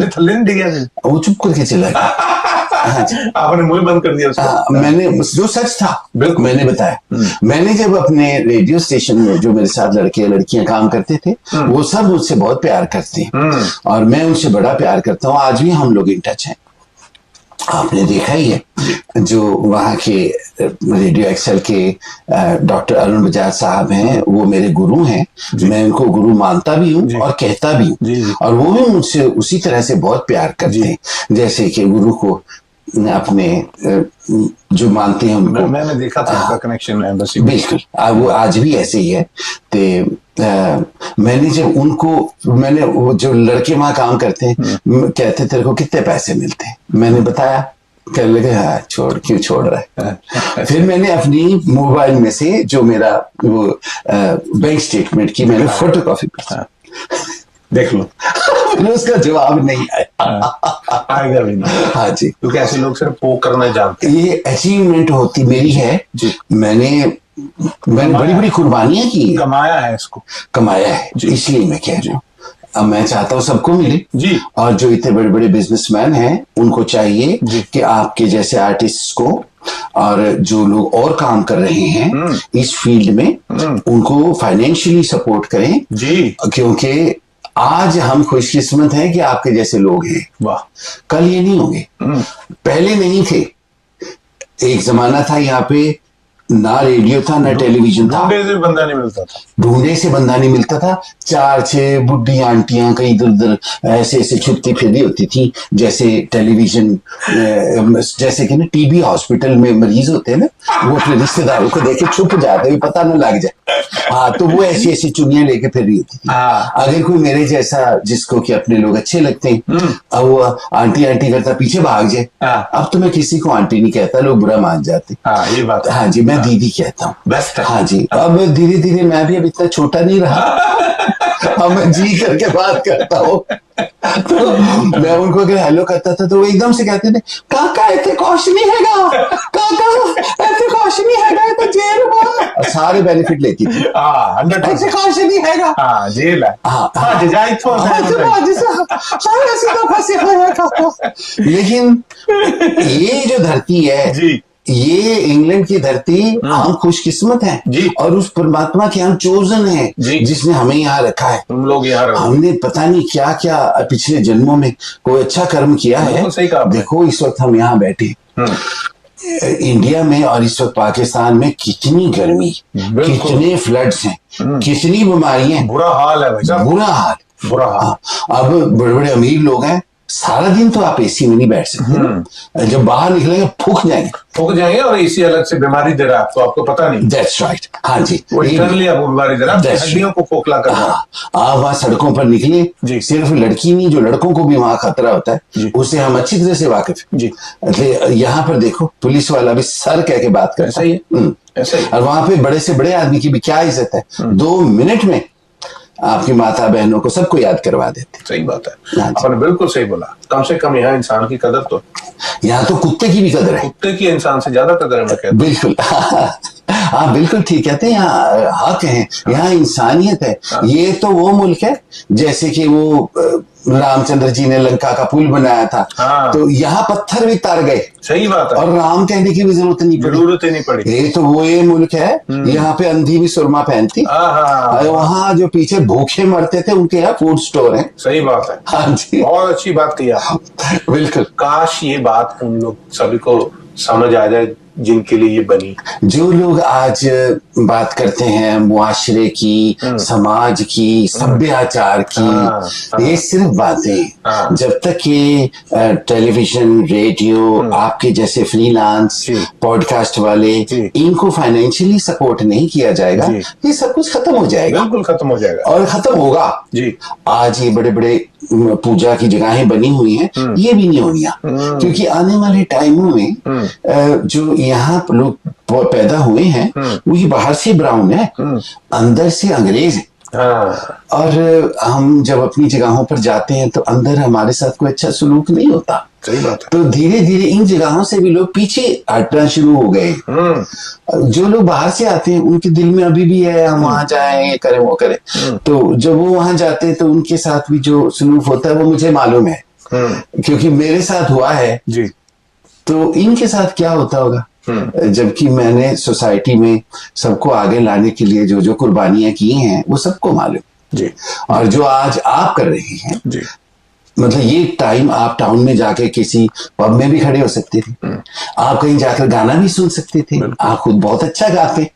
वो चुप करके चला गया। आपने मुंह बंद कर दिया उसका। मैंने जो सच था बिल्कुल मैंने बताया। मैंने जब अपने रेडियो स्टेशन में जो मेरे साथ लड़के लड़कियां काम करते थे वो सब मुझसे बहुत प्यार करते हैं और मैं उनसे बड़ा प्यार करता हूँ। आज भी हम लोग इन टच हैं। आपने देखा ही है जो वहाँ के रेडियो एक्सेल के डॉक्टर अरुण बजाज साहब हैं, वो मेरे गुरु हैं। मैं उनको गुरु मानता भी हूँ और कहता भी हूँ और वो भी मुझसे उसी तरह से बहुत प्यार करते हैं जैसे कि गुरु को अपने जो मानते हैं उनको। मैंने देखा था उनका कनेक्शन एम्बेसी। बिल्कुल वो आज भी ऐसे ही है। तो मैंने जब मैंने वो जो लड़के वहां काम करते हैं कहते तेरे को कितने पैसे मिलते हैं, मैंने बताया। कहने लगे हाँ क्यों छोड़ रहा है। फिर मैंने अपनी मोबाइल में से जो मेरा वो बैंक स्टेटमेंट की मैंने फोटोकॉपी देख लो। उसका जवाब नहीं आया। आएगा भी नहीं। हाँ जी, क्योंकि ऐसे लोग सिर्फ वो करना जानते हैं। ये अचीवमेंट होती मेरी है जी। मैंने बड़ी बड़ी कुर्बानियां की, कमाया है इसको, कमाया है, इसलिए मैं कह रहा हूँ। अब मैं चाहता हूँ सबको मिले जी। और जो इतने बड़े बड़े बिजनेसमैन हैं उनको चाहिए कि आपके जैसे आर्टिस्ट को और जो लोग और काम कर रहे हैं इस फील्ड में उनको फाइनेंशियली सपोर्ट करें जी। क्योंकि आज हम खुशकिस्मत हैं कि आपके जैसे लोग हैं। वाह। कल ये नहीं होंगे, पहले नहीं थे। एक जमाना था यहाँ पे ना रेडियो था ना टेलीविजन था, ढूंढे से बंदा नहीं मिलता था, ढूंढे से बंदा नहीं मिलता था। 4-6 बुढ़ी आंटियां कहीं इधर उधर ऐसे ऐसे छुपती फिरी होती थी जैसे टेलीविजन जैसे कि ना टीबी हॉस्पिटल में मरीज होते हैं ना, वो अपने रिश्तेदारों को देखे छुप जाते हैं पता न लग जाए। हाँ तो वो ऐसी ऐसी चुनियां लेके फिर रही होती थी। अगर कोई मेरे जैसा जिसको कि अपने लोग अच्छे लगते हैं अब वो आंटी आंटी करता पीछे भाग जाए। अब तो मैं किसी को आंटी नहीं कहता, लोग बुरा मान जाते। ये बात। हाँ जी, मैं दीदी कहता हूँ। बेस्ट। हाँ जी, अब धीरे धीरे मैं भी अब इतना छोटा नहीं रहा। अब मैं जी करके बात करता हूँ। तो मैं उनको अगर हेलो करता था तो वो एकदम से कहते थे काका ऐसे कुछ नहीं हैगा, काका ऐसे कुछ नहीं हैगा, तो जेल में सारे बेनिफिट लेती थी। ऐसे कुछ नहीं हैगा, जेल है। लेकिन ये जो धरती है जी, ये इंग्लैंड की धरती, हम खुशकिस्मत हैं और उस परमात्मा के हम चोजन हैं जिसने हमें यहाँ रखा है। तुम लोग यहाँ हमने पता नहीं क्या क्या पिछले जन्मों में कोई अच्छा कर्म किया है। देखो इस वक्त हम यहाँ बैठे इंडिया में और इस वक्त पाकिस्तान में कितनी गर्मी, कितने फ्लड्स हैं, कितनी बीमारियां, बुरा हाल है भाई साहब, बुरा हाल। अब बड़े बड़े अमीर लोग हैं, सारा दिन तो आप एसी में नहीं बैठ सकते, जब बाहर निकलेंगे फूक जाएंगे और एसी अलग से बीमारी दे रहा है आपको, आपको पता नहीं। That's right. हाँ जी, वो इंटरनली आपको बीमारी दे रहा है, हड्डियों को खोखला कर रहा है। आप वहाँ सड़कों पर निकले, सिर्फ लड़की नहीं जो लड़कों को भी वहाँ खतरा होता है, उससे हम अच्छी तरह से वाकिफ हैं। यहाँ पर देखो पुलिस वाला भी सर कह के बात करता है, ऐसा ही। और वहाँ पे बड़े से बड़े आदमी की भी क्या इज्जत है, 2 मिनट में आपकी माता बहनों को सबको याद करवा देते। सही बात है, आपने बिल्कुल सही बोला। कम से कम यहाँ इंसान की कदर तो, यहाँ तो कुत्ते की भी कदर है, कुत्ते की इंसान से ज्यादा कदर है मैं कहता हूं। बिल्कुल। हाँ बिल्कुल ठीक कहते हैं, यहाँ हक है, यहाँ इंसानियत है। ये तो वो मुल्क है जैसे कि वो रामचंद्र जी ने लंका का पुल बनाया था, तो यहाँ पत्थर भी तार गए। सही बात है। और राम कहने की भी जरूरत नहीं पड़ी। ये तो वो ये मुल्क है, यहाँ पे अंधी भी सुरमा पहनती, वहाँ जो पीछे भूखे मरते थे उनके यहाँ फूड स्टोर है। सही बात है। हाँ जी, बहुत अच्छी बात की आप। बिल्कुल। काश ये बात उन लोग सभी को समझ आ जाए जिनके लिए ये बनी। जो लोग आज बात करते हैं मुआशरे की, समाज की, सभ्याचार की, ये सिर्फ बातें। जब तक ये टेलीविजन, रेडियो, आपके जैसे फ्रीलांस पॉडकास्ट वाले, इनको फाइनेंशियली सपोर्ट नहीं किया जाएगा, ये सब कुछ खत्म हो जाएगा। बिल्कुल खत्म हो जाएगा और खत्म होगा जी। आज ये बड़े बड़े पूजा की जगहें बनी हुई हैं, ये भी नहीं होनी, क्योंकि आने वाले टाइमों में जो यहाँ लोग पैदा हुए हैं वो ये बाहर से ब्राउन है, अंदर से अंग्रेज है। और हम जब अपनी जगहों पर जाते हैं तो अंदर हमारे साथ कोई अच्छा सलूक नहीं होता। सही बात है। तो धीरे धीरे इन जगहों से भी लोग पीछे हटना शुरू हो गए। जो लोग बाहर से आते हैं उनके दिल में अभी भी है हम वहां जाएं, ये करें वो करें। तो जब वो वहां जाते हैं तो उनके साथ भी जो सलूक होता है वो मुझे मालूम है, क्योंकि मेरे साथ हुआ है जी। तो इनके साथ क्या होता होगा, जबकि मैंने सोसाइटी में सबको आगे लाने के लिए जो जो कुर्बानियां की हैं वो सबको मालूम जी। और जो आज आप कर रहे हैं जी। मतलब ये टाइम आप टाउन में जाके किसी पब में भी खड़े हो सकते थे, आप कहीं जाकर गाना भी सुन सकते थे, आप खुद बहुत अच्छा गाते,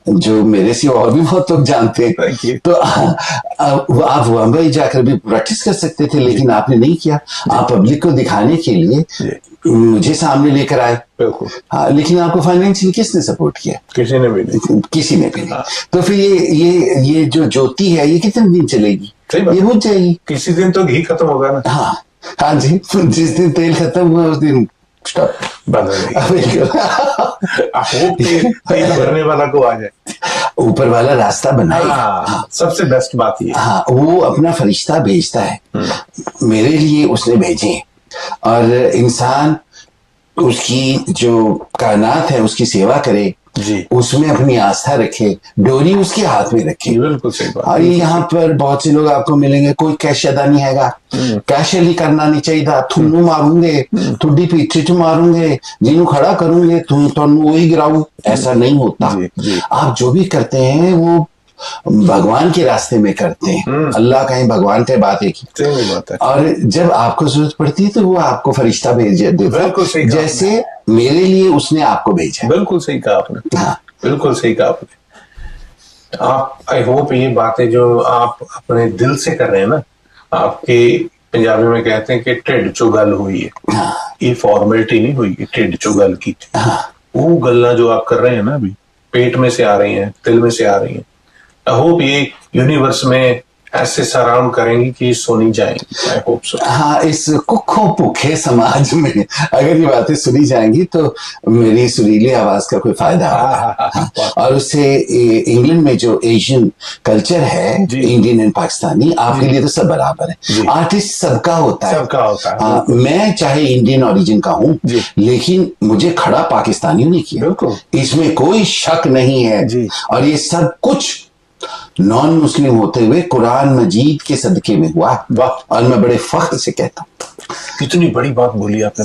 जो मेरे से और भी बहुत लोग जानते हैं, तो आप मुंबई जाकर भी प्रैक्टिस कर सकते थे, लेकिन आपने नहीं किया। आप पब्लिक को दिखाने के लिए मुझे सामने लेकर आए। हाँ, लेकिन आपको फाइनेंशियल किसने सपोर्ट किया? किसी ने भी नहीं, किसी ने भी नहीं। तो फिर ये जो ज्योति है ये कितने दिन चलेगी? ये बुझ जाएगी। किसी दिन तो घी खत्म होगा ना। हाँ हाँ जी, जिस दिन तेल खत्म हुआ उस दिन स्टॉप बंद हो तेल भरने वाला को आ जाए, ऊपर वाला रास्ता बनाए। हाँ, सबसे बेस्ट बात ये। हाँ, वो अपना फरिश्ता भेजता है, मेरे लिए उसने भेजे, और इंसान उसकी जो कायनात है उसकी सेवा करे जी, उसमें अपनी आस्था रखे, डोरी उसके हाथ में रखे। बिल्कुल सही बात। और यहाँ पर बहुत से लोग आपको मिलेंगे, कोई कैश अदा नहीं हैगा, कैश अली करना नहीं चाहिए, थुनू मारूंगे, थोड़ी पीछे चु मारूंगे, जिन्हू खड़ा करूंगे तुम वही गिराऊ, ऐसा नहीं होता। जी। आप जो भी करते हैं वो भगवान के रास्ते में करते हैं। अल्लाह कहीं भगवान पे बात है की, बात है। और जब आपको जरूरत पड़ती है तो वो आपको फरिश्ता भेज देता है, जैसे मेरे लिए उसने आपको भेजा। बिल्कुल सही कहा आपने। हाँ, बिल्कुल सही कहा आपने। आप, आई होप ये बातें जो आप अपने दिल से कर रहे हैं ना, आपके पंजाबी में कहते हैं कि ढिड चो गल हुई है। हाँ। ये फॉर्मेलिटी नहीं हुई, ढिड चो गल की। हाँ। वो गल्ला जो आप कर रहे हैं ना अभी, पेट में से आ रही हैं, दिल में से आ रही हैं, आई होप ये यूनिवर्स में ऐसे सराउंड करेंगी कि सुनी जाएंगी। I hope so. हाँ, इस कुखों भूखे समाज में अगर ये बातें सुनी जाएंगी तो मेरी सुरीली आवाज का कोई फायदा होगा। और उससे इंग्लैंड में जो एशियन कल्चर है, इंडियन एंड पाकिस्तानी, आपके लिए तो सब बराबर है। आर्टिस्ट सबका होता है। मैं चाहे इंडियन ओरिजिन का हूँ, लेकिन मुझे खड़ा पाकिस्तानियों ने किया, इसमें कोई शक नहीं है। और ये सब कुछ नॉन मुस्लिम होते हुए कुरान मजीद के सदके में हुआ। और मैं बड़े फख्र से कहता हूँ। कितनी बड़ी बात बोली आपने।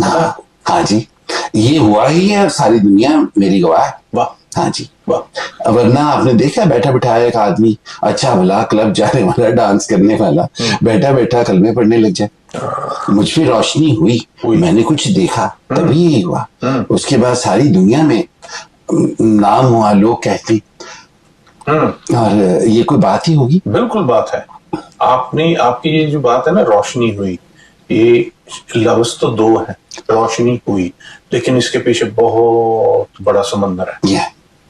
हाँ जी, ये हुआ ही है, सारी दुनिया मेरी गवाह है। वाह। हाँ जी, वाह। वरना आपने देखा बैठा बिठाया एक आदमी, अच्छा भला क्लब जाने वाला, डांस करने वाला, बैठा बैठा कलमे पढ़ने लग जाए। मुझ पे रोशनी हुई, मैंने कुछ देखा, तभी यही हुआ। उसके बाद सारी दुनिया में नाम हुआ, लोग कहते, और ये कोई बात ही होगी। बिल्कुल बात है। आपने, आपकी ये जो बात है ना, रोशनी हुई, ये लफ्ज तो दो है, रोशनी हुई, लेकिन इसके पीछे बहुत बड़ा समंदर है।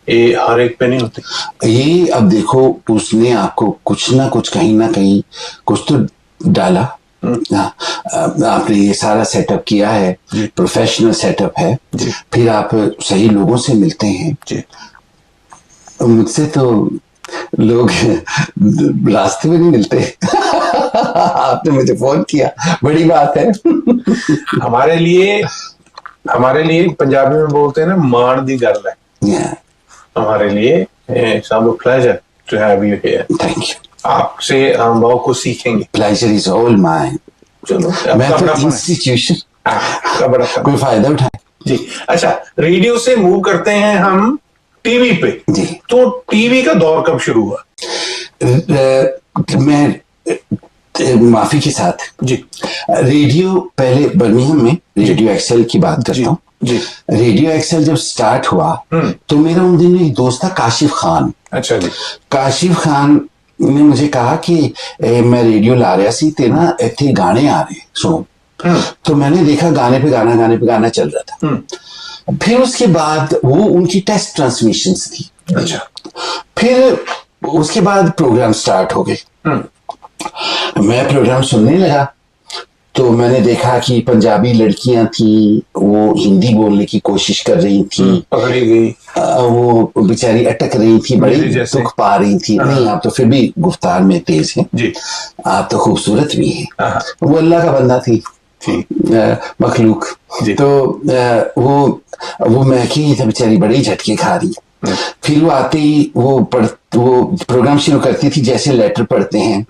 ये हर एक पे नहीं होती। ये अब देखो, उसने आपको कुछ ना कुछ, कहीं ना कहीं कुछ तो डाला। आपने ये सारा सेटअप किया है, प्रोफेशनल सेटअप है, फिर आप सही लोगों से मिलते हैं। मुझसे तो लोग रास्ते में नहीं मिलते। आपने मुझे फोन किया, बड़ी बात है। हमारे लिए पंजाबी में बोलते हैं ना, मान दी गल है। हमारे लिए सब pleasure to have you here. Thank you. आपसे हम बहुत कुछ सीखेंगे। Pleasure is all mine. चलो, मैं तो इंस्टीट्यूशन का बड़ा कोई फायदा उठाए जी। अच्छा, रेडियो से मूव करते हैं हम टीवी पे जी। तो टीवी का दौर कब शुरू हुआ? मैं माफी के साथ जी, रेडियो पहले बर्मिंघम में रेडियो एक्सेल की बात करता हूँ जी। रेडियो एक्सेल जब स्टार्ट हुआ तो मेरा उन दिनों एक दोस्त था, काशिफ खान। अच्छा जी। काशिफ खान ने मुझे कहा कि मैं रेडियो ला रहा सी ते ना इतने गाने आ रहे, सुनो। तो मैंने देखा गाने पे गाना चल रहा था। फिर उसके बाद वो उनकी टेस्ट ट्रांसमिशंस थी। अच्छा। फिर उसके बाद प्रोग्राम स्टार्ट हो गए। मैं प्रोग्राम सुनने लगा तो मैंने देखा कि पंजाबी लड़कियां थी, वो हिंदी बोलने की कोशिश कर रही थी, पकड़ी गई, वो बेचारी अटक रही थी, बड़ी दुख पा रही थी। नहीं, आप तो फिर भी गुफ्तार में तेज हैं जी, आप तो खूबसूरत भी हैं। वो अल्लाह का बंदा थी, मखलूक। तो वो मैं की बेचारी बड़ी झटके खा रही। फिर वो आते ही वो वो प्रोग्राम शुरू करती थी जैसे लेटर पढ़ते हैं,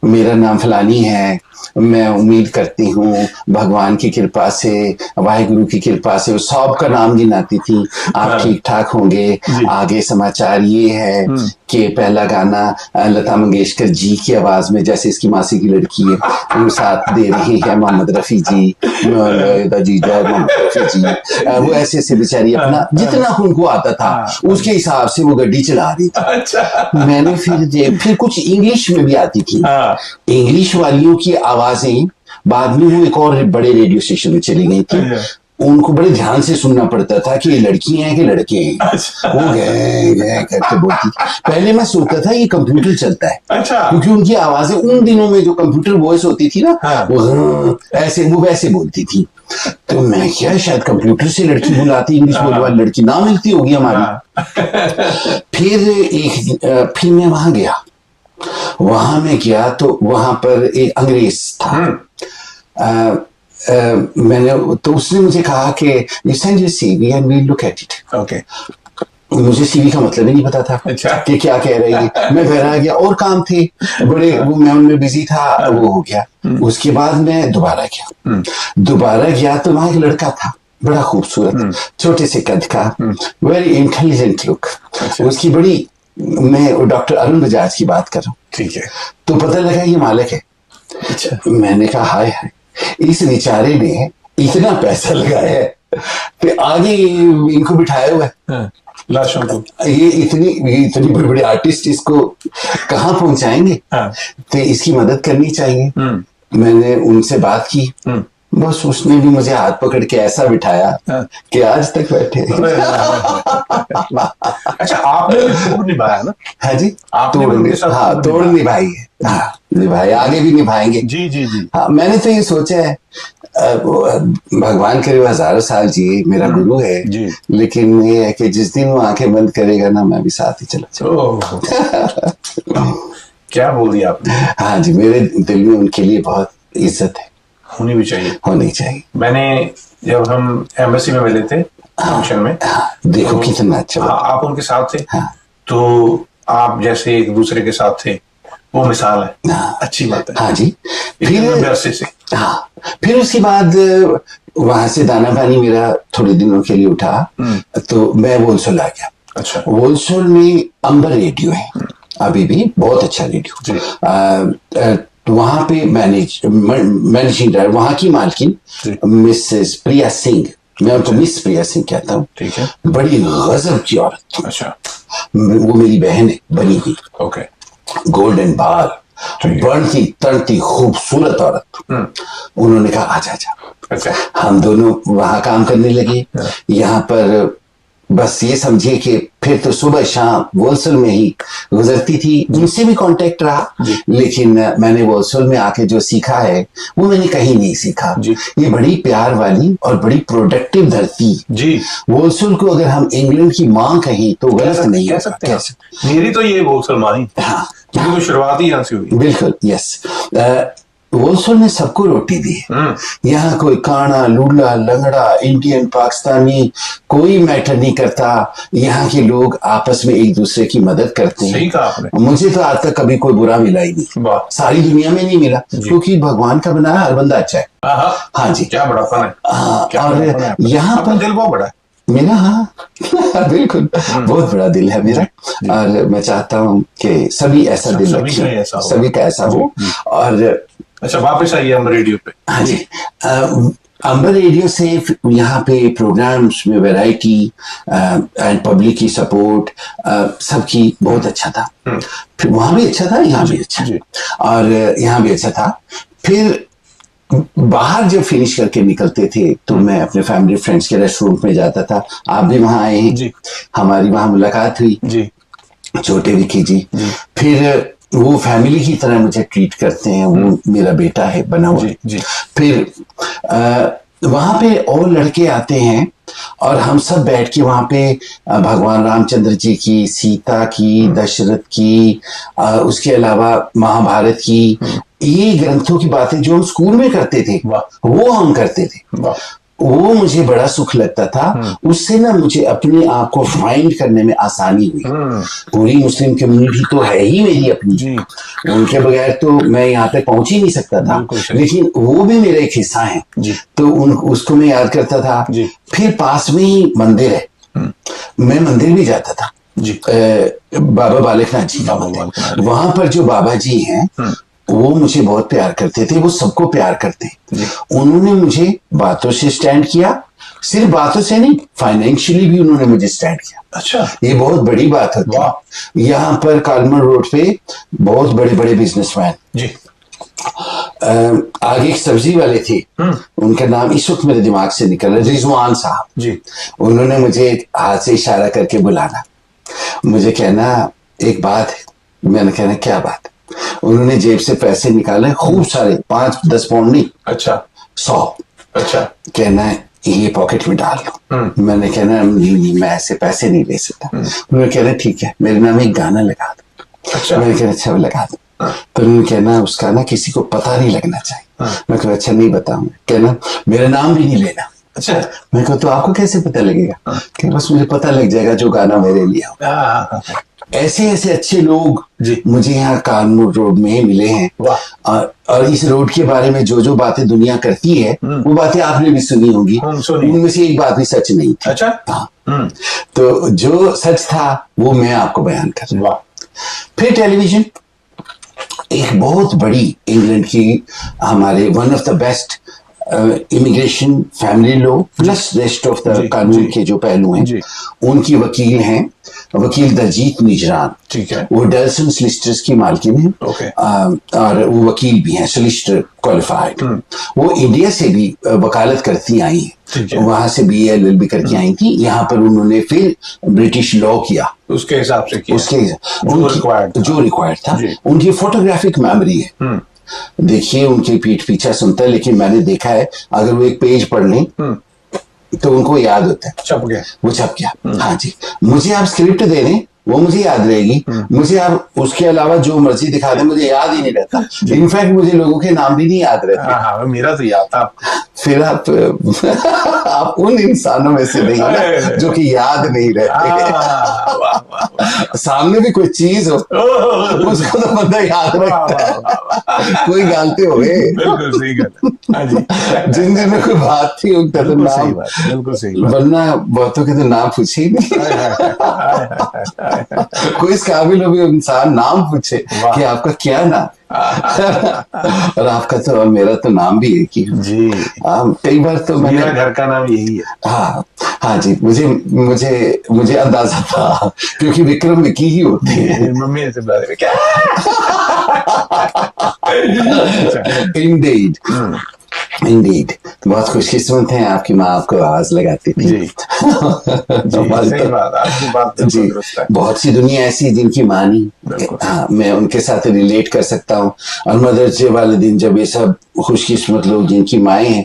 मेरा नाम फलानी है, मैं उम्मीद करती हूँ भगवान की कृपा से, वाहिगुरु की कृपा से, सब का नाम गिनाती थी, आप ठीक ठाक होंगे, आगे समाचार ये है कि पहला गाना लता मंगेशकर जी की आवाज में, जैसे इसकी मासी की लड़की है वो साथ दे रही है मोहम्मद रफी जी, जीजा मोहम्मद रफी जी, वो ऐसे ऐसे बेचारी अपना जितना उनको आता था उसके हिसाब से वो गड्डी चला रही थी। अच्छा। मैंने फिर कुछ इंग्लिश में भी आती थी, इंग्लिश वालियों की आवाजें बाद में वो एक और बड़े रेडियो स्टेशन में चली गई थी, उनको बड़े ध्यान से सुनना पड़ता था कि ये लड़की हैं कि लड़के हैं। वो गए करके बोलती थी। पहले मैं सोचता था ये कंप्यूटर चलता है, क्योंकि उनकी आवाजें उन दिनों में जो कंप्यूटर वॉइस होती थी ना, वो ऐसे वो वैसे बोलती थी, तो मैं क्या शायद कंप्यूटर से लड़की बुलाती, इंग्लिश बोलने वाली लड़की ना मिलती होगी हमारी। फिर मैं वहां गया, वहां मैं गया तो वहां पर एक अंग्रेज था, मैंने तो उसने मुझे कहा कि you send your CV and we look at it. Okay. मुझे सीवी का मतलब ही नहीं पता था कि क्या कह रही है। मैं घर आ गया और काम थे बड़े, वो मैं उनमें बिजी था, वो हो गया। उसके बाद मैं दोबारा गया तो वहां एक लड़का था बड़ा खूबसूरत, छोटे से कद का, वेरी इंटेलिजेंट लुक, उसकी बड़ी, मैं डॉक्टर अरुण बजाज की बात कर रहा हूँ, ठीक है। तो पता लगा ये मालिक है। अच्छा। मैंने कहा हाय हाय, इस बेचारे ने इतना पैसा लगाया है, तो आगे इनको बिठाया हुआ है लाशों को, ये इतनी बड़ी बड़ी आर्टिस्ट इसको कहाँ पहुंचाएंगे, तो इसकी मदद करनी चाहिए। मैंने उनसे बात की, बस उसने भी मुझे हाथ पकड़ के ऐसा बिठाया कि आज तक बैठे। अच्छा, आपने भी तोड़ निभाया ना? हाँ जी, तोड़ निभाई है, निभाई, आगे भी निभाएंगे। जी जी जी। हाँ, मैंने तो ये सोचा है, भगवान करे वो हजारों साल जिए, मेरा गुरु है, लेकिन ये है कि जिस दिन वो आंखें बंद करेगा ना, मैं भी साथ ही चला जाऊंगा। क्या बोल दिया आपने? हाँ जी, मेरे दिल में उनके लिए बहुत इज्जत है, होनी भी चाहिए, होनी चाहिए। मैंने जब हम एम्बेसी में मिले थे फंक्शन में, देखो तो, कितना अच्छा, आप उनके साथ थे, तो आप जैसे एक दूसरे के साथ थे, वो मिसाल है, अच्छी बात है। हाँ जी। फिर उसके बाद वहां से दाना पानी मेरा थोड़े दिनों के लिए उठा, तो मैं वोलसोल आ गया। अच्छा। वोलसोल में अंबर रेडियो है, अभी भी बहुत अच्छा रेडियो। वहां पे मैनेजिंग डायरेक्टर, वहां की मालकिन मिसेस प्रिया सिंह, मैं उनको मिस प्रिया सिंह कहता हूँ, ठीक है, बड़ी गजब की औरत। अच्छा। वो मेरी बहन है बनी हुई। ओके। गोल्डन बाल, बढ़ती तड़ती खूबसूरत औरत। उन्होंने कहा आजा आजा। अच्छा। हम दोनों वहां काम करने लगे। यहाँ पर बस ये समझिए कि फिर तो सुबह शाम वोलसोल में ही गुजरती थी, उनसे भी कांटेक्ट रहा, लेकिन मैंने वोलसोल में आके जो सीखा है वो मैंने कहीं नहीं सीखा। ये बड़ी प्यार वाली और बड़ी प्रोडक्टिव धरती जी। वोलसोल को अगर हम इंग्लैंड की मां कहें तो गलत नहीं कह सकते। मेरी तो ये वोलसोल मां ही, हाँ, तो शुरुआत ही यहाँ से हुई। बिल्कुल, यस। वोलसोल ने सबको रोटी दी। यहाँ कोई काना लूला लंगड़ा इंडियन पाकिस्तानी कोई मैटर नहीं करता, यहाँ के लोग आपस में एक दूसरे की मदद करते हैं। सही कहा आपने। मुझे तो आज तक कभी कोई बुरा मिला ही नहीं, सारी दुनिया में नहीं मिला, क्योंकि भगवान का बनाया हर बंदा अच्छा है। हाँ जी, क्या बड़ा फन है। और यहाँ पर दिल बहुत बड़ा है मेरा। हाँ बिल्कुल, बहुत बड़ा दिल है मेरा, और मैं चाहता हूँ कि सभी ऐसा दिल रखें, सभी का ऐसा हो। और अच्छा, वापस आइए अंबर रेडियो पे। हाँ जी, अंबर रेडियो से यहाँ पे प्रोग्राम्स में वैरायटी एंड पब्लिक की सपोर्ट सबकी बहुत अच्छा था। फिर वहां भी अच्छा था, यहाँ भी अच्छा, और यहाँ भी अच्छा था। फिर बाहर जब फिनिश करके निकलते थे तो मैं अपने फैमिली फ्रेंड्स के रेस्टोरेंट में जाता था। आप भी वहां आए हैं, हमारी वहां मुलाकात हुई जी, छोटे विकी जी। फिर वो फैमिली की तरह मुझे ट्रीट करते हैं, वो मेरा बेटा है बना हुआ जी। फिर वहां पे और लड़के आते हैं और हम सब बैठ के वहां पे भगवान रामचंद्र जी की, सीता की, दशरथ की, उसके अलावा महाभारत की, ये ग्रंथों की बातें जो हम स्कूल में करते थे वो हम करते थे। वो मुझे बड़ा सुख लगता था। उससे ना मुझे अपने आप को फाइंड करने में आसानी हुई। पूरी मुस्लिम कम्युनिटी तो है ही मेरी अपनी, उनके बगैर तो मैं यहाँ पे पहुंच ही नहीं सकता था, लेकिन वो भी मेरा एक हिस्सा है। तो उसको मैं याद करता था। फिर पास में ही मंदिर है, मैं मंदिर भी जाता था बाबा बालकनाथ जी का मंदिर। वहां पर जो बाबा जी हैं वो मुझे बहुत प्यार करते थे, वो सबको प्यार करते हैं। उन्होंने मुझे बातों से स्टैंड किया, सिर्फ बातों से नहीं, फाइनेंशियली भी उन्होंने मुझे स्टैंड किया। अच्छा, ये बहुत बड़ी बात होती है। यहाँ पर कालमर रोड पे बहुत बड़े बड़े बिजनेसमैन जी, आगे एक सब्जी वाले थे, उनका नाम इस वक्त मेरे दिमाग से निकल रहा है, रिजवान साहब जी। उन्होंने मुझे हाथ से इशारा करके बुलाना, मुझे कहना एक बात है। मैंने कहना क्या बात? उन्होंने जेब से पैसे निकाले खूब सारे, 5-10 पाउंड नहीं, अच्छा 100। अच्छा, कहना है ये पॉकेट में डाल लो। मैंने कहना नहीं, मैं ऐसे पैसे नहीं ले सकता। उन्होंने कहना ठीक है, मेरे नाम एक गाना लगा दो। अच्छा, मैंने कहना अच्छा लगा दो। तो उन्होंने कहना उसका ना किसी को पता नहीं लगना चाहिए। मैं कहना अच्छा नहीं बताऊंगा। कहना मेरा नाम भी नहीं लेना। अच्छा, मैं कहता तो आपको कैसे पता लगेगा? कि बस मुझे पता लग जाएगा जो गाना मेरे लिए हो। ऐसे ऐसे अच्छे लोग मुझे यहाँ कानपुर रोड में मिले हैं। और इस रोड के बारे में जो जो बातें दुनिया करती है वो बातें आपने भी सुनी होंगी, उनमें से एक बात भी सच नहीं थी। अच्छा, हाँ, तो जो सच था वो मैं आपको बयान कर रहा हूँ। फिर टेलीविजन एक बहुत बड़ी इंग्लैंड की हमारे one of the best immigration family law plus rest of the कानून के जो पहलू हैं उनकी वकील हैं, वकील दलजीत निजरान। ठीक है, वो डेल्सन सोलिसिटर्स की मालकिन है। और वो वकील भी हैं, सोलिसिटर क्वालिफाइड। वो इंडिया से भी वकालत करती आई हैं, वहां से BA-LLB करके आई थी। यहाँ पर उन्होंने फिर ब्रिटिश लॉ किया, उसके हिसाब से किया, उसके जो रिक्वायर्ड था। उनकी फोटोग्राफिक मेमोरी है, देखिए उनकी पीठ पीछा सुनता है, लेकिन मैंने देखा है अगर वो एक पेज पढ़ लें तो उनको याद होता है, छप गया, वो छप गया। हाँ जी, मुझे आप स्क्रिप्ट दे दें वो मुझे याद रहेगी, मुझे आप उसके अलावा जो मर्जी दिखा दें मुझे याद ही नहीं रहता। इनफैक्ट मुझे लोगों के नाम भी नहीं याद रहते। हाँ, मेरा तो याद था। फिर आप उन इंसानों में से नहीं ना जो कि याद नहीं रहते। सामने भी कोई चीज हो उसको तो बंदा याद रखता है। कोई गलती हो गए, बिल्कुल सही गल। जिन दिन में कोई बात थी उनका तो नाम, बिल्कुल सही, वरना बहुतों के तो नाम पूछे ही नहीं। कोई इस काबिल हो भी इंसान नाम पूछे कि आपका क्या नाम और आपका तो मेरा तो नाम भी एक ही जी। कई बार तो मेरा घर का नाम यही है। हाँ हाँ जी, मुझे अंदाजा था क्योंकि विक्रम विकी ही होते हैं। मम्मी से बारे में क्या इंडीड इंडीड, बहुत खुशकिस्मत हैं, आपकी माँ आपको आवाज लगाती थी जी। सही बात, आपकी बात जी। बहुत सी दुनिया ऐसी जिनकी माँ नहीं, हाँ, मैं उनके साथ रिलेट कर सकता हूँ। और मदर्स डे वाले दिन जब ये सब खुशकिस्मत लोग जिनकी माएँ हैं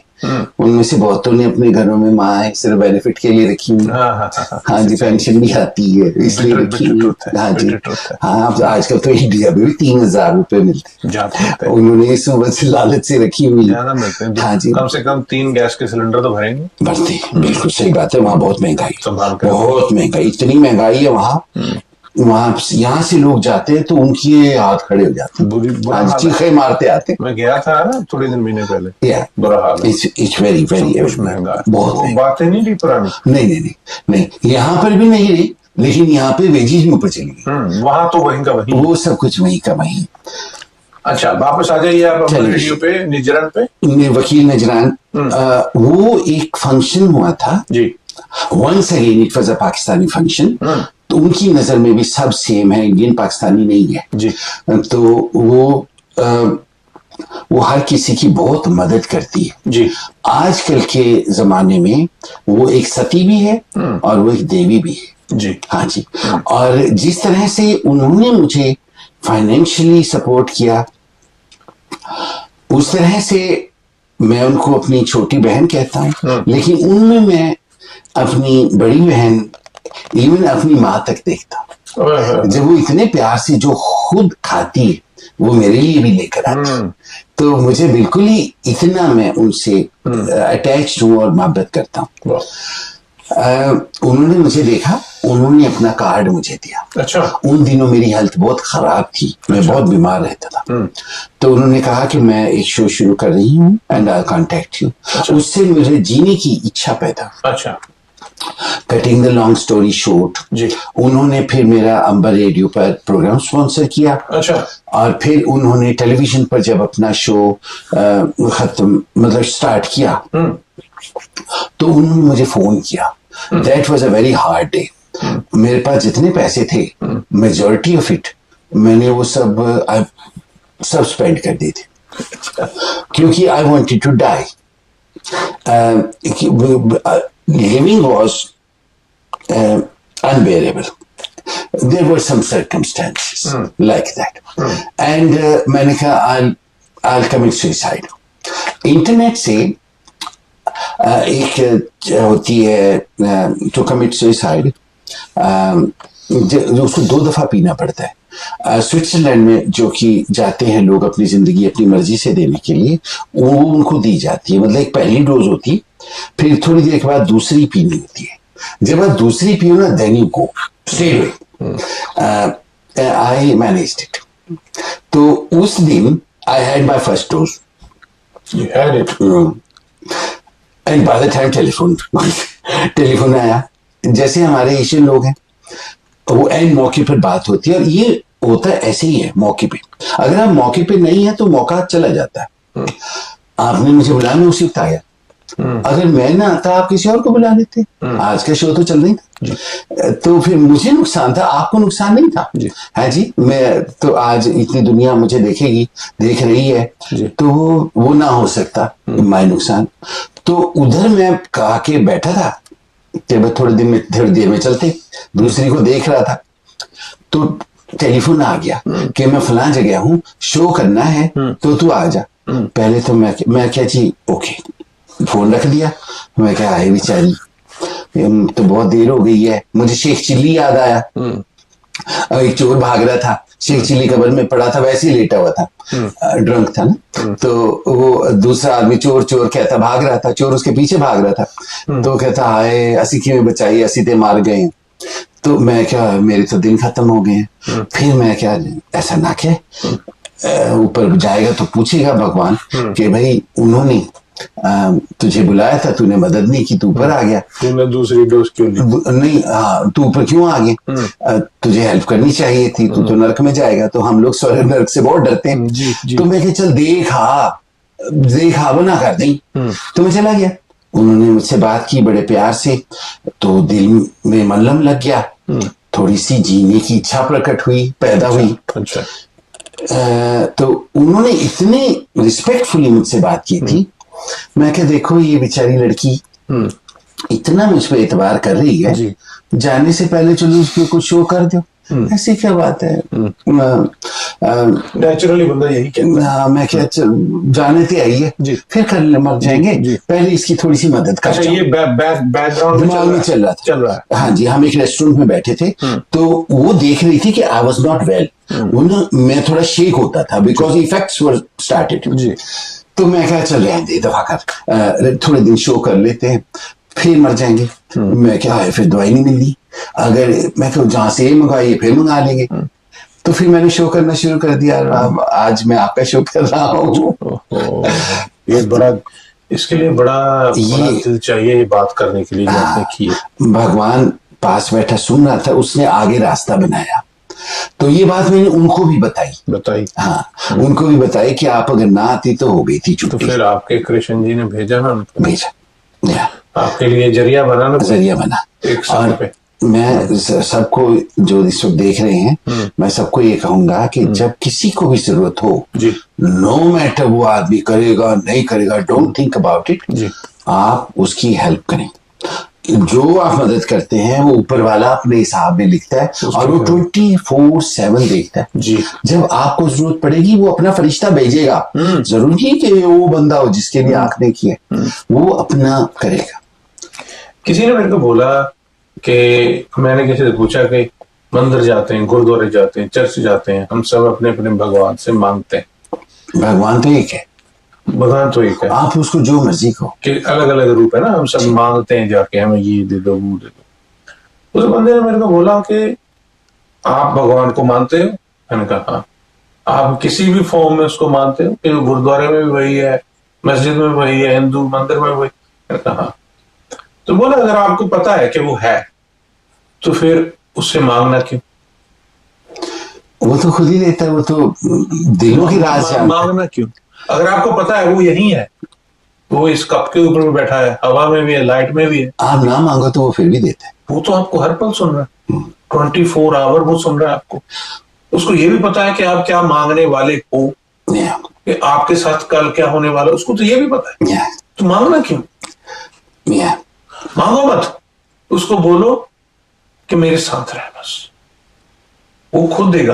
उनमें से बहुतों ने अपने घरों में माँ है सिर्फ बेनिफिट के लिए रखी हुई। हाँ जी, पेंशन भी आती है इसलिए रखी हुई। हाँ जी, हाँ आजकल तो इंडिया में भी 3,000 रुपए मिलते हैं, उन्होंने इस वजह से लालच से रखी हुई। हाँ जी, कम से कम 3 गैस के सिलेंडर तो भरेंगे, भरते। बिल्कुल सही बात है, वहाँ बहुत महंगाई, बहुत महंगाई, इतनी महंगाई है वहाँ यहाँ से लोग जाते हैं तो उनकी हाथ खड़े हो जाते हैं, चीखे मारते आते। मैं गया था ना थोड़े दिन महीने पहले, बुरा हाल है। इट्स वेरी महंगा, बहुत बातें नहीं रही पुरानी। नहीं, यहाँ पर भी नहीं रही, लेकिन यहाँ पे वेजिज में ऊपर चली गई। वहां तो वहीं का वहीं, वो सब कुछ वहीं का वहीं। अच्छा, वापस आ जाइए आप रेडियो पे, निजरान पे, वकील निजरान। वो एक फंक्शन हुआ था जी, once again it was a Pakistani function. तो उनकी नजर में भी सब सेम है, इंडियन पाकिस्तानी नहीं है जी। तो वो हर किसी की बहुत मदद करती है जी। आजकल के जमाने में वो एक सती भी है और वो एक देवी भी है जी। हाँ जी, और जिस तरह से उन्होंने मुझे फाइनेंशियली सपोर्ट किया उस तरह से मैं उनको अपनी छोटी बहन कहता हूँ, लेकिन उनमें मैं अपनी बड़ी बहन, इवन अपनी माँ तक देखता हूँ। जब वो इतने प्यार से जो खुद खाती है वो मेरे लिए भी लेकर आता। तो मुझे बिल्कुल ही इतना मैं उनसे अटैच हूँ और मोहब्बत करता हूँ। उन्होंने मुझे देखा, उन्होंने अपना कार्ड मुझे दिया। अच्छा। उन दिनों मेरी हेल्थ बहुत खराब थी, मैं बहुत बीमार रहता था। तो उन्होंने कहा कि मैं एक शो शुरू कर रही हूँ एंड आई कॉन्टेक्ट यू। उससे मुझे जीने की इच्छा पैदा। अच्छा। Cutting the long story short, उन्होंने फिर मेरा अंबर रेडियो पर प्रोग्राम स्पॉन्सर किया। अच्छा। और फिर उन्होंने टेलीविजन पर जब अपना शो खत्म मतलब स्टार्ट किया तो उन्होंने मुझे फोन किया। That was a very hard day. मेरे पास जितने पैसे थे मेजॉरिटी ऑफ इट मैंने वो सब स्पेंड कर दिए थे क्योंकि I wanted to die. living was unbearable. There were some circumstances like that. And मैंने कहा I'll commit suicide. इंटरनेट से एक होती है to commit suicide, जो उसको 2 दफा पीना पड़ता है। स्विट्जरलैंड में जो कि जाते हैं लोग अपनी जिंदगी अपनी मर्जी से देने के लिए, वो उनको दी जाती है। मतलब एक पहली डोज होती, फिर थोड़ी देर के बाद दूसरी पीनी होती है। जब आप दूसरी पियो ना then you go straight away. I managed it. तो उस दिन I had my first dose. You had it. And by the time telephone आया। जैसे हमारे एशियन लोग हैं वो एंड मौके पर बात होती है, और ये होता है ऐसे ही है मौके पे। अगर आप मौके पे नहीं है तो मौका चला जाता है। आपने मुझे बुलाया, मैं उसी वक्त आया। अगर मैं ना आता आप किसी और को बुला लेते। आज का शो तो चल नहीं था, तो फिर मुझे नुकसान था, आपको नुकसान नहीं था। है जी, मैं तो आज इतनी दुनिया मुझे देखेगी, देख रही है, तो वो ना हो सकता माय नुकसान। तो उधर मैं कहा के बैठा था कि थोड़ी देर में चलते, दूसरी को देख रहा था। तो टेलीफोन आ गया कि मैं फलां जगह हूँ, शो करना है तो तू आ जा। पहले तो मैं क्या जी ओके, फोन रख दिया। मैं क्या आए बेचारी, तो बहुत देर हो गई है। मुझे शेख चिल्ली याद आया। एक चोर भाग रहा था, शेख चिल्ली कब्र में पड़ा था, वैसे ही लेटा हुआ था, ड्रंक था ना। तो वो दूसरा आदमी चोर चोर कहता भाग रहा था, चोर उसके पीछे भाग रहा था। तो कहता हाय असी किवें बचाई, असी ते मार गए। तो मैं क्या, मेरे तो दिन खत्म हो गए हैं। फिर मैं क्या, ऐसा ना क्या, ऊपर जाएगा तो पूछेगा भगवान कि भाई उन्होंने तुझे बुलाया था, तूने मदद नहीं की, तू ऊपर आ गया, तूने दूसरी डोज क्यों नहीं, हाँ तू ऊपर क्यों आ गया, तुझे हेल्प करनी चाहिए थी, तू तो नर्क में जाएगा। तो हम लोग स्वर्ग नर्क से बहुत डरते हैं। तो मैं चल देखा वो ना कर दी। तो मैं चला गया। उन्होंने मुझसे बात की बड़े प्यार से, तो दिल में मलहम लग गया, थोड़ी सी जीने की इच्छा प्रकट हुई, पैदा हुई। तो उन्होंने इतने रिस्पेक्टफुली मुझसे बात की थी। मैं क्या, देखो ये बेचारी लड़की इतना मुझ पर एतबार कर रही है, जाने से पहले चलो उसको कुछ शो कर दो। ऐसी क्या बात है, नेचुरली बंदा यही कहता है। मैं क्या, जाने ते आई है, फिर कर मर जाएंगे, पहले इसकी थोड़ी सी मदद कर। अच्छा, ये बैकग्राउंड दिमाग में चल रहा था। हाँ जी, हम एक रेस्टोरेंट में बैठे थे, तो वो देख रही थी कि आई वॉज नॉट वेल। मैं थोड़ा शेक होता था बिकॉज इफेक्ट्स वर स्टार्टेड। तो मैं क्या, चल रहे दे दफा कर, थोड़े दिन शो कर लेते हैं, फिर मर जाएंगे। मैं क्या है, फिर दवाई नहीं मिली, अगर मैं क्या जहां से मंगाई फिर मंगा लेंगे। तो फिर मैंने शो करना शुरू कर दिया। आज मैं आपका शो कर रहा हूँ। ये बड़ा, इसके लिए बड़ा दिल चाहिए ये बात करने के लिए जो आपने की है। भगवान पास बैठा सुन रहा था, उसने आगे रास्ता बनाया। तो ये बात मैंने उनको भी बताई। हाँ, उनको भी बताई कि आप अगर ना आती तो हो गई थी छुट्टी। तो फिर आपके कृष्ण जी ने भेजा ना, भेजा आपके लिए जरिया बना ना, जरिया बना। और मैं सबको जो इस वक्त देख रहे हैं, मैं सबको ये कहूंगा कि जब किसी को भी जरूरत हो, नो मैटर वो आदमी करेगा नहीं करेगा, डोंट थिंक अबाउट इट, आप उसकी हेल्प करें। जो आप मदद करते हैं वो ऊपर वाला अपने हिसाब में लिखता है, और वो 24/7 देखता है। जब आपको जरूरत पड़ेगी वो अपना फरिश्ता भेजेगा। जरूरी नहीं कि वो बंदा हो जिसके लिए आंख की है, वो अपना करेगा। किसी ने मेरे को बोला कि मैंने किसी से पूछा कि मंदिर जाते हैं, गुरुद्वारे जाते हैं, चर्च जाते हैं, हम सब अपने अपने भगवान से मांगते हैं। भगवान तो एक है, भगवान तो एक है, आप उसको जो मर्जी को, कि अलग अलग रूप है ना, हम सब मांगते हैं जाके, हमें ये दे दो, वो दे दो। उस बंदे ने मेरे को बोला कि आप भगवान को मानते हो? मैंने कहा हाँ। आप किसी भी फॉर्म में उसको मानते हो? कि गुरुद्वारे में भी वही है, मस्जिद में वही है, हिंदू मंदिर में वही? मैंने कहा हाँ। तो बोला अगर आपको पता है कि वो है तो फिर उससे मांगना क्यों? वो तो खुद ही देता है, वो तो दिलों की राज जानता है। मांगना क्यों अगर आपको पता है वो यही है? वो इस कप के ऊपर भी बैठा है, हवा में भी है, लाइट में भी है। आप ना मांगो तो वो फिर भी देता है। वो तो आपको हर पल सुन रहा है, 24 आवर वो सुन रहा है आपको। उसको ये भी पता है कि आप क्या मांगने वाले हो, कि आपके साथ कल क्या होने वाला है, उसको तो ये भी पता है। तो मांगना क्यों? मांगो मत, उसको बोलो कि मेरे साथ रह, बस वो खुद देगा।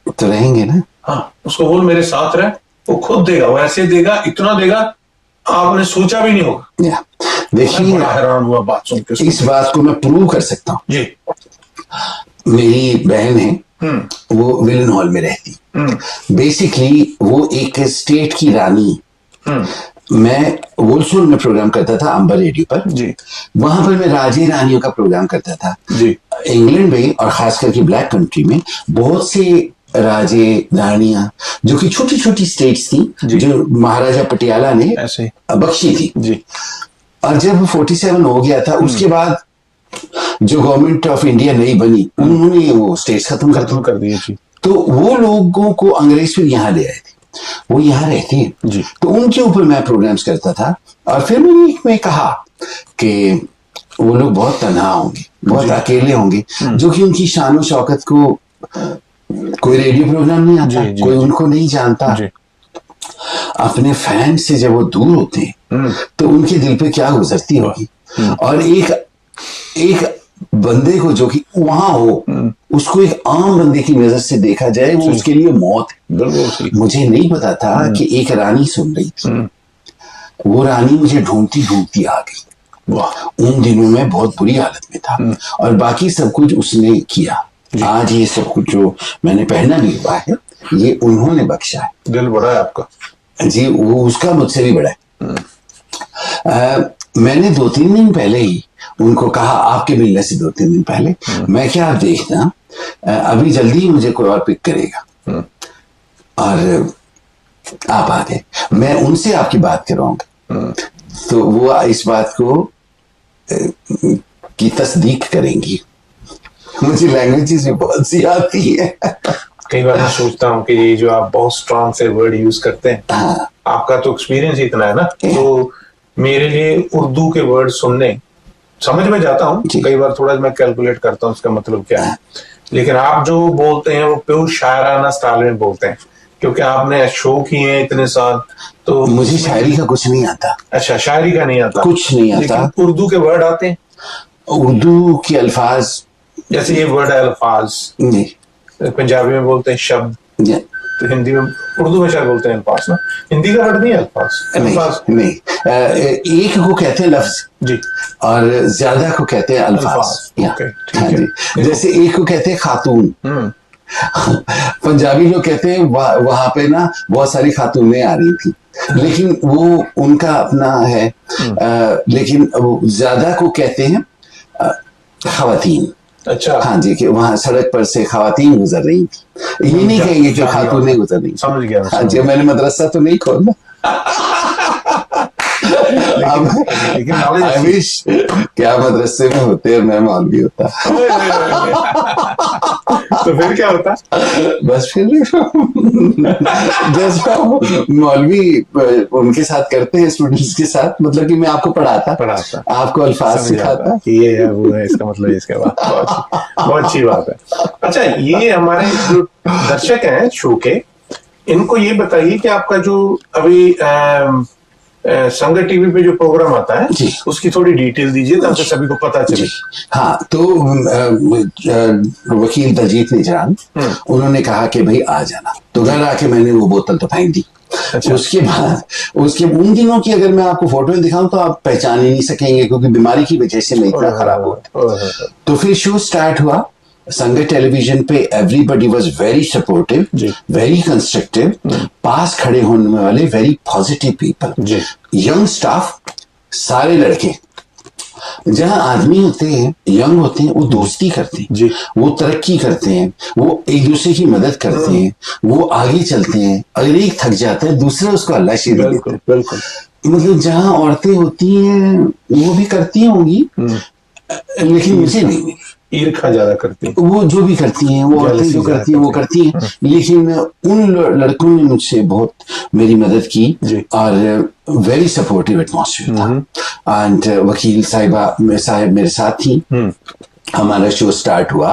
तो रहेंगे ना। हाँ, उसको बोल मेरे साथ रह, वो खुद देगा, वो ऐसे देगा, इतना देगा आपने सोचा भी नहीं होगा। देखिए, बड़ा हैरान हुआ बात सुन के। इस बात को मैं प्रूव कर सकता हूँ जी। मेरी बहन है, वो विलन हॉल में रहती। बेसिकली वो एक स्टेट की रानी। मैं वोल्सोल में प्रोग्राम करता था अंबर रेडियो पर जी। वहां पर मैं राजे रानियों का प्रोग्राम करता था जी। इंग्लैंड में और खास करके ब्लैक कंट्री में बहुत से राजे रानियां जो कि छोटी छोटी स्टेट्स थी, जो महाराजा पटियाला ने ऐसे बख्शी थी जी। और जब 47 हो गया था उसके बाद जो गवर्नमेंट ऑफ इंडिया नई बनी उन्होंने वो स्टेट्स खत्म कर दिए जी। तो वो लोगों को अंग्रेज फिर यहाँ ले आए थे, वो यहाँ रहते हैं जी। तो उनके ऊपर मैं प्रोग्राम्स करता था। और फिर मैंने कहा कि वो लोग बहुत तन्हा होंगे, बहुत अकेले होंगे, जो कि उनकी शान शौकत को कोई रेडियो प्रोग्राम नहीं आता, कोई उनको नहीं जानता। अपने फैन से जब वो दूर होते हैं तो उनके दिल पे क्या गुजरती होगी। और एक बंदे को जो कि वहां हो उसको एक आम बंदे की नजर से देखा जाए, वो उसके लिए मौत है। मुझे नहीं पता था कि एक रानी सुन रही थी, वो रानी मुझे ढूंढती ढूंढती आ गई। उन दिनों में बहुत बुरी हालत में था और बाकी सब कुछ उसने किया। आज ये सब कुछ जो मैंने पहना भी हुआ है ये उन्होंने बख्शा है। दिल बड़ा है आपका जी, वो उसका मुझसे भी बड़ा है। मैंने 2-3 दिन पहले ही उनको कहा, आपके मिलने से 2-3 दिन पहले, मैं क्या आप देखना अभी जल्दी ही मुझे कोई और पिक करेगा और आप आ गए, मैं उनसे आपकी बात करवाऊंगा तो वो इस बात को की तस्दीक करेंगी। मुझे लैंग्वेजेस भी बहुत सी आती है। कई बार मैं सोचता हूँ कि ये जो आप बहुत स्ट्रांग से वर्ड यूज करते हैं, आपका तो एक्सपीरियंस इतना है ना, तो मेरे लिए उर्दू के वर्ड सुनने समझ में जाता हूँ, कई बार थोड़ा मैं कैलकुलेट करता हूँ उसका मतलब क्या है, लेकिन आप जो बोलते हैं वो प्योर शायराना स्टाइल में बोलते हैं, क्योंकि आपने शो किए हैं इतने साल। तो मुझे शायरी का कुछ नहीं आता। अच्छा, शायरी का नहीं आता? कुछ नहीं आता। लेकिन उर्दू के वर्ड आते हैं? उर्दू के अल्फाज, जैसे ये वर्ड है अल्फाज, पंजाबी में बोलते हैं शब्द, तो हिंदी में, उर्दू में शायद बोलते हैं अल्फाज ना, हिंदी का वर्ड नहीं है अल्फाज? नहीं, एक को कहते हैं लफ्ज जी और ज्यादा को कहते हैं अल्फाज। हाँ जी, जैसे एक को कहते हैं खातून, पंजाबी लोग कहते हैं वहां पे ना बहुत सारी खातूनें आ रही थी, लेकिन वो उनका अपना है। लेकिन ज्यादा को कहते हैं खवातीन। अच्छा, हाँ जी, कि वहां सड़क पर से खवातीन गुजर रही थी, ये नहीं कहेंगे कि खातूनें गुजर रही। समझ गया। हाँ जी, मैंने मदरसा तो नहीं खोला। आई विश क्या मदरसे में होते और मैं मौलवी होता। तो फिर क्या होता? बस फिर जैसा मौलवी उनके साथ करते हैं स्टूडेंट्स के साथ, मतलब कि मैं आपको पढ़ाता आपको अल्फाज सिखाता, ये है वो है, इसका मतलब इसके बाद बहुत अच्छी बात है। अच्छा, ये हमारे जो दर्शक हैं शो के, इनको ये बताइए कि आपका जो अभी संगत टीवी पे जो प्रोग्राम आता है उसकी थोड़ी डिटेल दीजिए ताकि सभी को पता चले। हाँ, तो वकील दलजीत निजान उन्होंने कहा कि भाई आ जाना, तो घर आके मैंने वो बोतल तो फेंक दी। अच्छा। उसके बाद उन दिनों की अगर मैं आपको फोटो दिखाऊं तो आप पहचान ही नहीं सकेंगे, क्योंकि बीमारी की वजह से मैं इतना खराब हुआ। तो फिर शो स्टार्ट हुआ संगत टेलीविजन पे एवरीबडी वाज वेरी सपोर्टिव, जी। वेरी कंस्ट्रक्टिव, पास खड़े होने वाले वेरी पॉजिटिव पीपल, जी। यंग स्टाफ, सारे लड़के। जहाँ आदमी होते हैं, यंग होते हैं, वो दोस्ती करते हैं, जी। वो तरक्की करते हैं, वो एक दूसरे की मदद करते हैं, वो आगे चलते हैं। अगर एक थक जाता है दूसरा उसको अल्लाशीरी देता बिल्कुल है। बिल्कुल। मतलब जहाँ औरतें होती हैं वो भी करती होंगी, लेकिन मुझे नहीं मिली। ईर्खा ज्यादा करती है। वो जो भी करती हैं, वो औरतें जो करती हैं वो करती हैं, लेकिन उन लड़कों ने मुझसे बहुत मेरी मदद की जी। और वेरी सपोर्टिव एटमॉस्फेयर था। एंड वकील साहब मेरे साथ थी। हमारा शो स्टार्ट हुआ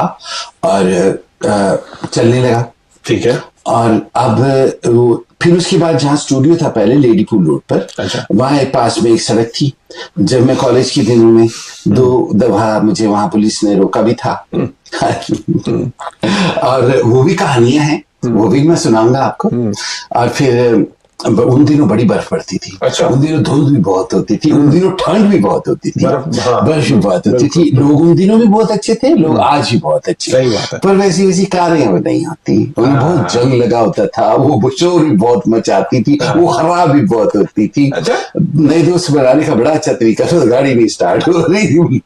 और चलने लगा। ठीक है। और अब फिर उसके बाद जहाँ स्टूडियो था पहले लेडी पूल रोड पर, अच्छा। वहाँ एक पास में एक सड़क थी। जब मैं कॉलेज के दिनों में 2 दफा मुझे वहां पुलिस ने रोका भी था। और वो भी कहानियां हैं, वो भी मैं सुनाऊंगा आपको। और फिर उन दिनों बड़ी बर्फ पड़ती थी। अच्छा। उन दिनों धुंध भी बहुत होती थी, उन दिनों ठंड भी बहुत होती थी, बर्फ भी बहुत होती थी। लोग उन दिनों भी बहुत अच्छे थे, लोग आज भी बहुत अच्छे। सही बात है। पर वैसी वैसी कारें अब नहीं आती, उनमें बहुत जंग लगा होता था, वो शोर भी बहुत मचाती थी, वो खराब भी बहुत होती थी। अच्छा। नए दोस्त बनाने का बड़ा अच्छा तरीका था, गाड़ी नहीं स्टार्ट हो रही,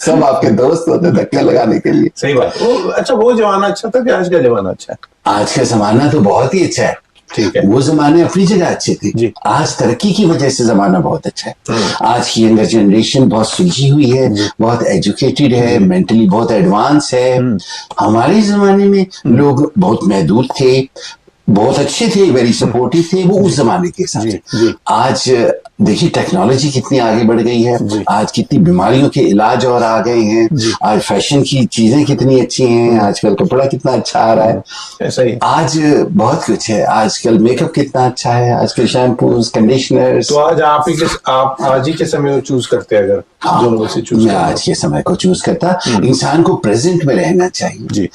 सब आपके दोस्त होते धक्के लगाने के लिए। सही बात। अच्छा, वो जमाना अच्छा था कि आज का जमाना अच्छा है? आज का जमाना तो बहुत ही अच्छा है। ठीक है। वो जमाने अपनी जगह अच्छे थे, जी। आज तरक्की की वजह से जमाना बहुत अच्छा है। आज की यंगर जनरेशन बहुत सुलझी हुई है, बहुत एजुकेटेड है, मेंटली बहुत एडवांस है। हमारे जमाने में लोग बहुत महदूद थे, बहुत अच्छे थे, वेरी सपोर्टिव थे, वो उस जमाने के हिसाब से। आज देखिए टेक्नोलॉजी कितनी आगे बढ़ गई है, आज कितनी बीमारियों के इलाज और आ गए हैं, आज फैशन की चीजें कितनी अच्छी हैं, आजकल कपड़ा कितना अच्छा आ रहा है, ऐसा ही आज बहुत कुछ है। आजकल मेकअप कितना अच्छा है, आजकल शैम्पूज, कंडीशनर्स। तो आज आप आज ही के समय को चूज करते हैं? अगर दोनों में से चूज मैं आज के समय को चूज करता। इंसान को प्रेजेंट में रहना चाहिए। जी।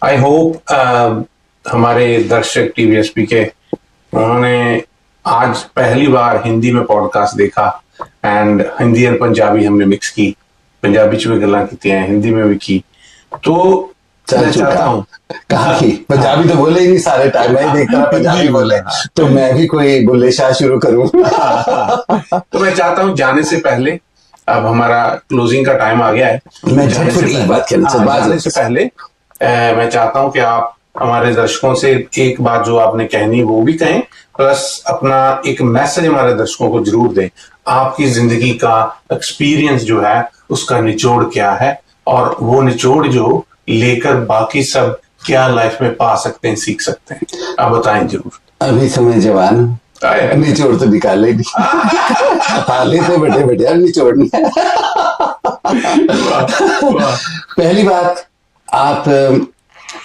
आई होप हमारे दर्शक टीवीएसपी के, उन्होंने आज पहली बार हिंदी में पॉडकास्ट देखा एंड हिंदी और पंजाबी हमने मिक्स की, पंजाबी च भी गल्लां कीतियां, हिंदी में भी की। तो मैं चाहता हूँ, कहा कि पंजाबी तो बोले ही नहीं सारे टाइम, मैं देखता रहा पंजाबी बोले, तो मैं भी कोई बुल्ले शाह शुरू करूं। तो मैं चाहता हूँ जाने से पहले, अब हमारा क्लोजिंग का टाइम आ गया है, मैं झटपट एक बात कहना चाहता हूं। जाने से पहले मैं चाहता हूँ कि आप हमारे दर्शकों से एक बात जो आपने कहनी वो भी कहें, प्लस अपना एक मैसेज हमारे दर्शकों को जरूर दें। आपकी जिंदगी का एक्सपीरियंस जो है उसका निचोड़ क्या है, और वो निचोड़ जो लेकर बाकी सब क्या लाइफ में पा सकते हैं, सीख सकते हैं, आप बताएं जरूर। अभी तो मैं जवान हूँ, निचोड़ तो निकाले नहीं। हाले तो बड़े बड़े निचोड़ नहीं। पहली बात, आप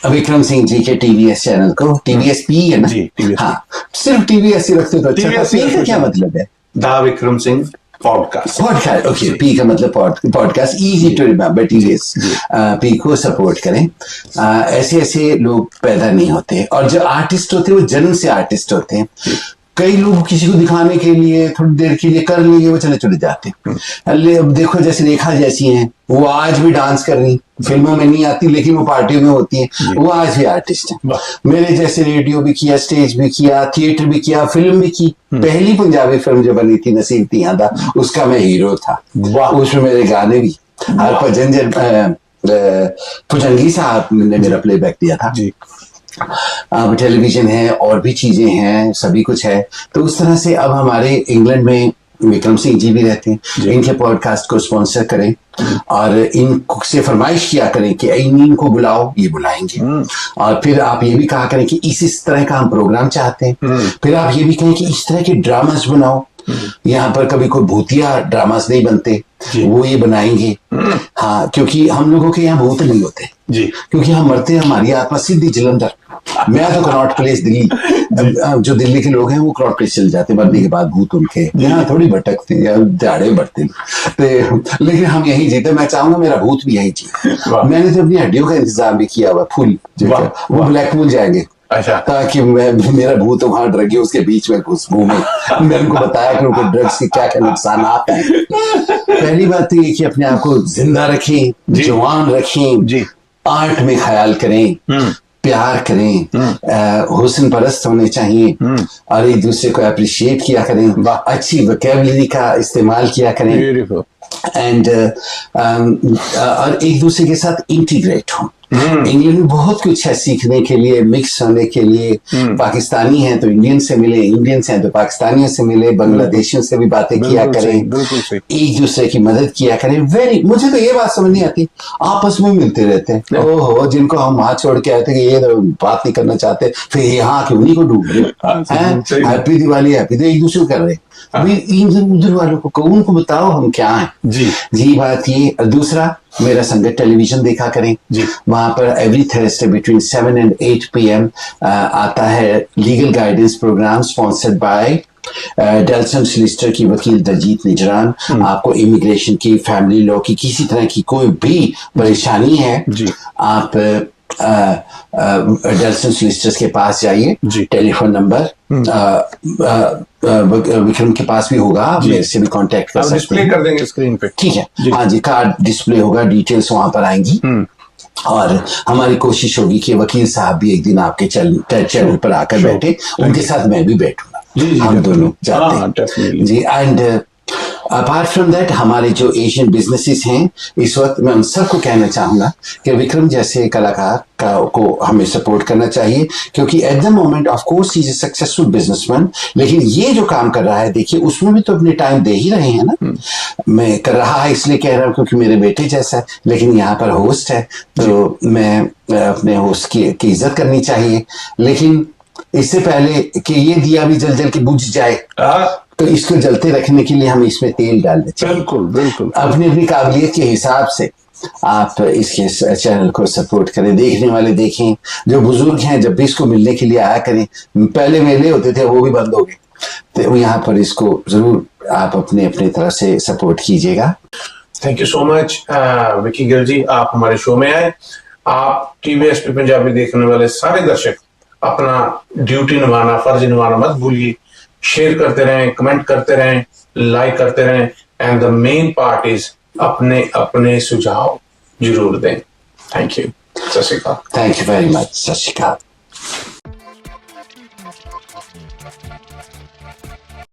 विक्रम सिंह जी के टीवीएस चैनल को, टीवीएस पी है ना? जी, हाँ, सिर्फ टीवीएस ही रखते तो अच्छा था। पी का क्या मतलब है? The Vikram Singh podcast. Podcast, okay. P का मतलब podcast, easy to remember. TVS P को सपोर्ट करें। ऐसे ऐसे लोग पैदा नहीं होते, और जो आर्टिस्ट होते हैं वो जन्म से आर्टिस्ट होते हैं। कई लोग किसी को दिखाने के लिए थोड़ी देर के लिए कर लेंगे, वो चले जाते हैं। अब देखो जैसे रेखा जैसी हैं, वो आज भी डांस कर रही, फिल्मों में नहीं आती लेकिन वो पार्टियों में होती हैं, वो आज भी आर्टिस्ट हैं। मेरे जैसे रेडियो भी किया, स्टेज भी किया, थिएटर भी किया, फिल्म भी की। पहली पंजाबी फिल्म जो बनी थी नसीब तियादा, उसका मैं हीरो था। उसमें मेरे गाने भी, भुजंगी साहब ने मेरा प्लेबैक दिया था। अब टेलीविजन है और भी चीजें हैं, सभी कुछ है। तो उस तरह से अब हमारे इंग्लैंड में विक्रम सिंह जी भी रहते हैं, इनके पॉडकास्ट को स्पॉन्सर करें और इनसे फरमाइश किया करें कि इनको बुलाओ, ये बुलाएंगे। और फिर आप ये भी कहा करें कि इस तरह का हम प्रोग्राम चाहते हैं। फिर आप ये भी कहें कि इस तरह के ड्रामास बनाओ। यहाँ पर कभी कोई भूतिया ड्रामास नहीं बनते, वो ये बनाएंगे। हाँ, क्योंकि हम लोगों के यहाँ भूत नहीं होते जी, क्योंकि हम मरते हैं, हमारी आत्मा सीधी जलंधर। मैं तो कनॉट प्लेस दिल्ली, जो दिल्ली के लोग हैं वो कनॉट प्लेस चले जाते मरने के बाद, भूत उनके यहाँ थोड़ी भटकते हैं, दिहाड़े बढ़ते हैं। लेकिन हम यही जीते। मैं चाहूंगा मेरा भूत भी यही जीते। मैंने तो अपनी हड्डियों का इंतजाम भी किया हुआ, फुल, वो ब्लैकपूल जाएंगे। अच्छा, ताकि मेरा भूत वहां ड्रग उसके बीच में खुशबू में मैंने उनको बताया कि उनको ड्रग्स के क्या क्या नुकसान आते हैं। पहली बात तो ये कि अपने आप को जिंदा रखें, जवान रखें जी, आर्ट में ख्याल करें, प्यार करें, हुस्न परस्त होने चाहिए और एक दूसरे को अप्रिशिएट किया करें, अच्छी वोकैबुलरी का इस्तेमाल किया करें एंड और एक दूसरे के साथ इंटीग्रेट हो। इंग्लैंड में बहुत कुछ है सीखने के लिए, मिक्स होने के लिए। पाकिस्तानी हैं तो इंडियन से मिले, इंडियंस हैं तो पाकिस्तानियों से मिले, बांग्लादेशियों से भी बातें किया करें, एक दूसरे की मदद किया करें। मुझे तो ये बात समझ नहीं आती, आपस में मिलते रहते हैं। ओहो, जिनको हम हाथ छोड़ के आए थे कि ये तो बात नहीं करना चाहते, फिर यहाँ के उन्हीं को ढूंढ रहे, हैप्पी दिवाली हैप्पी, तो एक दूसरे को कर रहे। अभी उधर वालों को उनको बताओ हम क्या हैं। जी बात ये। दूसरा, मेरा संगत टेलीविजन देखा करें, वहां पर every Thursday between 7 and 8 PM आता है legal guidance programme sponsored by Delson solicitor की वकील दलजीत निजरान। आपको इमिग्रेशन की, फैमिली लॉ की, किसी तरह की कोई भी परेशानी है, आप डेल्सन सॉलिसिटर्स के पास जाइए। टेलीफोन नंबर विक्रम के पास भी होगा, आप मेरे से भी कांटेक्ट कर सकते हैं, डिस्प्ले कर देंगे स्क्रीन पे। ठीक है, हाँ जी, कार्ड डिस्प्ले होगा, डिटेल्स वहां पर आएंगी। और हमारी कोशिश होगी कि वकील साहब भी एक दिन आपके चैनल पर आकर बैठे, उनके साथ मैं भी बैठूंगा, हम दोनों जाते हैं जी। एंड अपार्ट फ्रॉम दैट, हमारे जो एशियन बिजनेसेस हैं, इस वक्त मैं उन सबको कहना चाहूंगा कि विक्रम जैसे कलाकार को हमें सपोर्ट करना चाहिए, क्योंकि at the moment of course he is a successful businessman, लेकिन ये जो काम कर रहा है, देखिए उसमें भी तो अपने टाइम दे ही रहे हैं ना। मैं कर रहा है इसलिए कह रहा हूँ क्योंकि मेरे बेटे जैसा है, लेकिन यहाँ पर होस्ट है तो मैं अपने होस्ट की इज्जत करनी चाहिए। लेकिन इससे पहले कि ये दिया भी जल जल के बुझ जाए, तो इसको जलते रखने के लिए हमें इसमें तेल डालना चाहिए। बिल्कुल अपनी अपनी काबिलियत के हिसाब से आप इसके चैनल को सपोर्ट करें, देखने वाले देखें, जो बुजुर्ग हैं जब भी इसको मिलने के लिए आया करें। पहले मेले होते थे, वो भी बंद हो गए, तो यहाँ पर इसको जरूर आप अपने अपने तरह से सपोर्ट कीजिएगा। Thank you so much Vicky Gill ji, आप हमारे शो में आए। आप टीवीएसपी पंजाबी देखने वाले सारे दर्शक अपना ड्यूटी निभाना, फर्ज निभाना मत भूलिए। शेयर करते रहें, कमेंट करते रहें, लाइक करते रहें, and the main part is अपने अपने सुझाव जरूर दें। थैंक यू, सत श्री अकाल। थैंक यू वेरी मच, सत श्री अकाल।